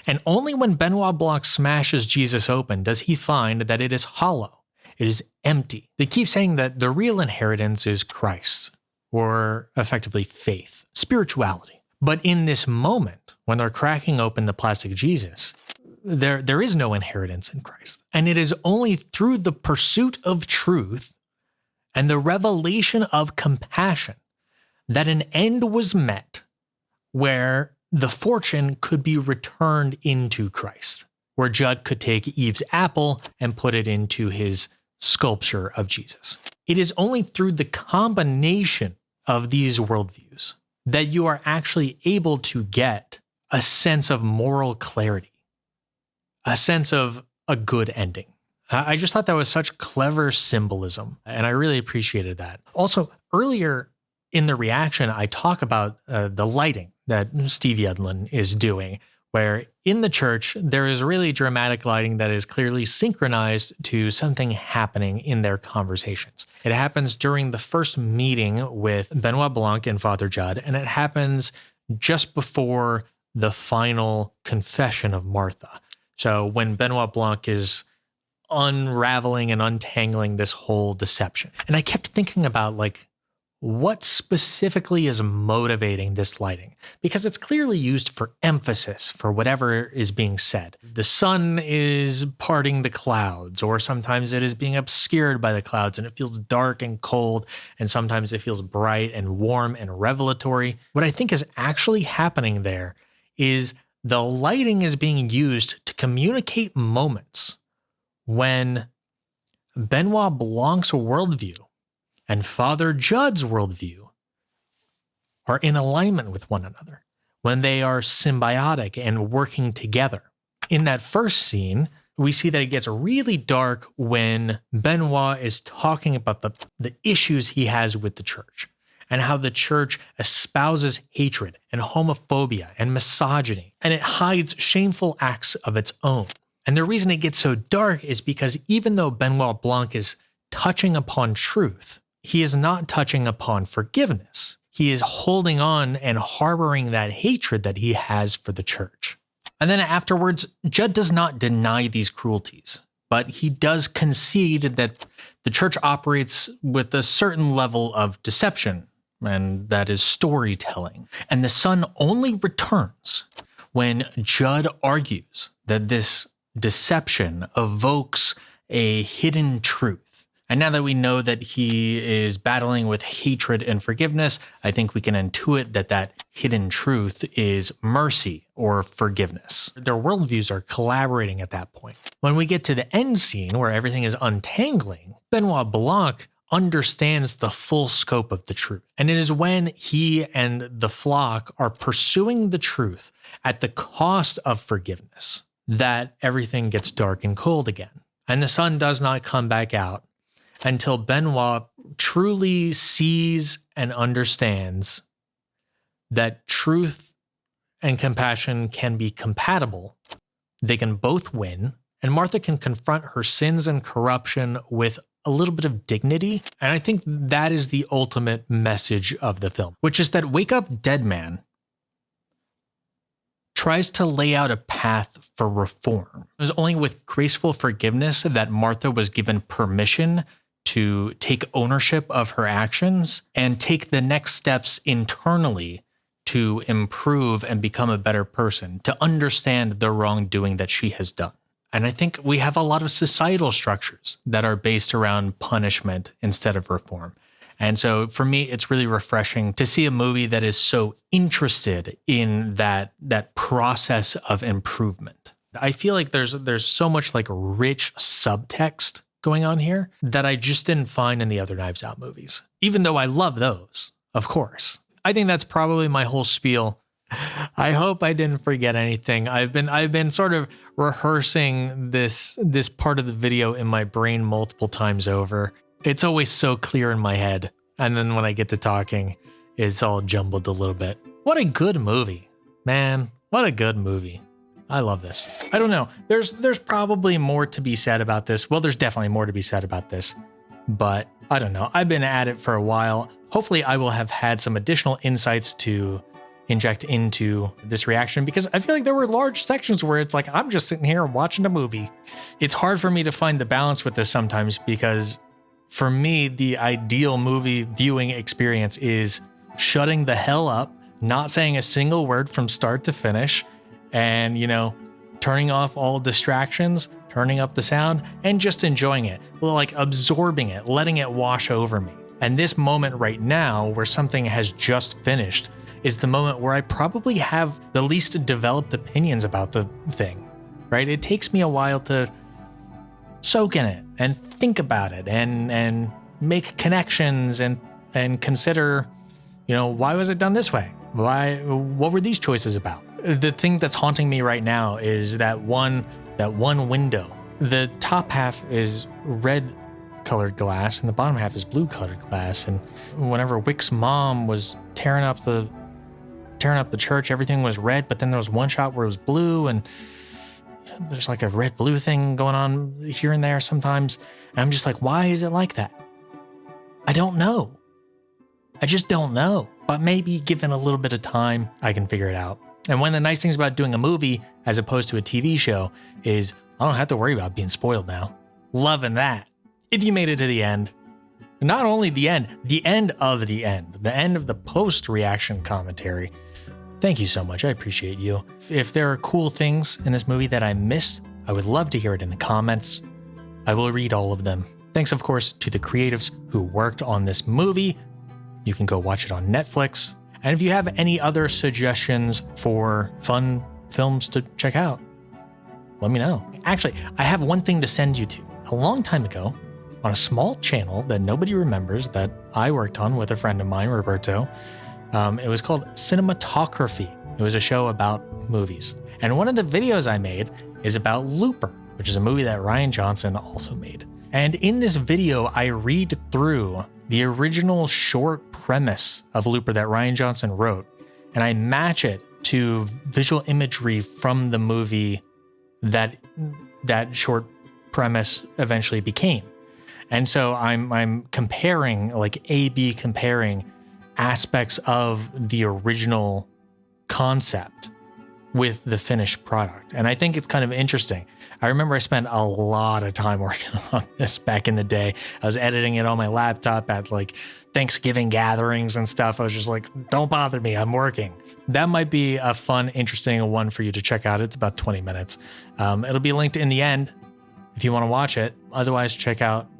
And only when Benoit Blanc smashes Jesus open does he find that it is hollow. It is empty. They keep saying that the real inheritance is Christ, or effectively faith, spirituality. But in this moment, when they're cracking open the plastic Jesus, there is no inheritance in Christ. And it is only through the pursuit of truth and the revelation of compassion that an end was met where the fortune could be returned into Christ, where Judd could take Eve's apple and put it into his sculpture of Jesus. It is only through the combination of these worldviews that you are actually able to get a sense of moral clarity, a sense of a good ending. I just thought that was such clever symbolism, and I really appreciated that. Also, earlier in the reaction, I talk about the lighting that Steve Yedlin is doing, where in the church, there is really dramatic lighting that is clearly synchronized to something happening in their conversations. It happens during the first meeting with Benoit Blanc and Father Judd, and it happens just before the final confession of Martha. So when Benoit Blanc is unraveling and untangling this whole deception. And I kept thinking about, like, what specifically is motivating this lighting? Because it's clearly used for emphasis for whatever is being said. The sun is parting the clouds, or sometimes it is being obscured by the clouds and it feels dark and cold, and sometimes it feels bright and warm and revelatory. What I think is actually happening there is the lighting is being used to communicate moments when Benoit Blanc's worldview and Father Judd's worldview are in alignment with one another, when they are symbiotic and working together. In that first scene, we see that it gets really dark when Benoit is talking about the issues he has with the church, and how the church espouses hatred and homophobia and misogyny, and it hides shameful acts of its own. And the reason it gets so dark is because even though Benoit Blanc is touching upon truth, he is not touching upon forgiveness. He is holding on and harboring that hatred that he has for the church. And then afterwards, Judd does not deny these cruelties, but he does concede that the church operates with a certain level of deception, and that is storytelling. And the sun only returns when Judd argues that this deception evokes a hidden truth. And now that we know that he is battling with hatred and forgiveness, I think we can intuit that that hidden truth is mercy or forgiveness. Their worldviews are collaborating at that point. When we get to the end scene where everything is untangling, Benoit Blanc understands the full scope of the truth. And it is when he and the flock are pursuing the truth at the cost of forgiveness that everything gets dark and cold again. And the sun does not come back out until Benoit truly sees and understands that truth and compassion can be compatible. They can both win, and Martha can confront her sins and corruption with a little bit of dignity. And I think that is the ultimate message of the film, which is that Wake Up Dead Man tries to lay out a path for reform. It was only with graceful forgiveness that Martha was given permission to take ownership of her actions and take the next steps internally to improve and become a better person, to understand the wrongdoing that she has done. And I think we have a lot of societal structures that are based around punishment instead of reform. And so for me, it's really refreshing to see a movie that is so interested in that process of improvement. I feel like there's so much like rich subtext going on here that I just didn't find in the other Knives Out movies, even though I love those, of course. I think that's probably my whole spiel. I hope I didn't forget anything. I've been sort of rehearsing this part of the video in my brain multiple times over. It's always so clear in my head. And then when I get to talking, it's all jumbled a little bit. What a good movie, man. What a good movie. I love this. I don't know. There's probably more to be said about this. Well, there's definitely more to be said about this, but I don't know. I've been at it for a while. Hopefully I will have had some additional insights to inject into this reaction, because I feel like there were large sections where it's like, I'm just sitting here watching a movie. It's hard for me to find the balance with this sometimes, because for me, the ideal movie viewing experience is shutting the hell up, not saying a single word from start to finish, and, turning off all distractions, turning up the sound, and just enjoying it, like absorbing it, letting it wash over me. And this moment right now, where something has just finished, is the moment where I probably have the least developed opinions about the thing, right? It takes me a while to soak in it and think about it and make connections and consider, why was it done this way? What were these choices about? The thing that's haunting me right now is that one window. The top half is red colored glass and the bottom half is blue colored glass. And whenever Wicks' mom was tearing up the church, everything was red, but then there was one shot where it was blue, and there's like a red blue thing going on here and there sometimes. And I'm just like, why is it like that? I don't know. I just don't know. But maybe given a little bit of time, I can figure it out. And one of the nice things about doing a movie as opposed to a TV show is I don't have to worry about being spoiled now. Loving that. If you made it to the end, not only the end of the end, the end of the post-reaction commentary, thank you so much. I appreciate you. If there are cool things in this movie that I missed, I would love to hear it in the comments. I will read all of them. Thanks, of course, to the creatives who worked on this movie. You can go watch it on Netflix. And if you have any other suggestions for fun films to check out, let me know. Actually, I have one thing to send you to. A long time ago, on a small channel that nobody remembers that I worked on with a friend of mine, Roberto, it was called Cinematography. It was a show about movies. And one of the videos I made is about Looper, which is a movie that Rian Johnson also made. And in this video, I read through the original short premise of Looper that Rian Johnson wrote, and I match it to visual imagery from the movie that short premise eventually became. And so I'm comparing, like A/B comparing aspects of the original concept with the finished product. And I think it's kind of interesting. I remember I spent a lot of time working on this back in the day. I was editing it on my laptop at like Thanksgiving gatherings and stuff. I was just like, don't bother me, I'm working. That might be a fun, interesting one for you to check out. It's about 20 minutes. It'll be linked in the end if you want to watch it. Otherwise,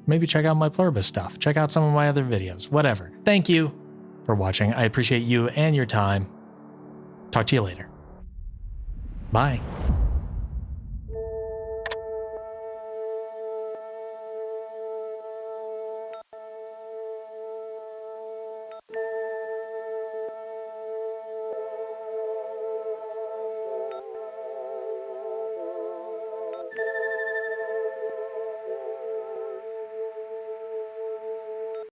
maybe check out my Pluribus stuff. Check out some of my other videos, whatever. Thank you for watching. I appreciate you and your time. Talk to you later. Bye.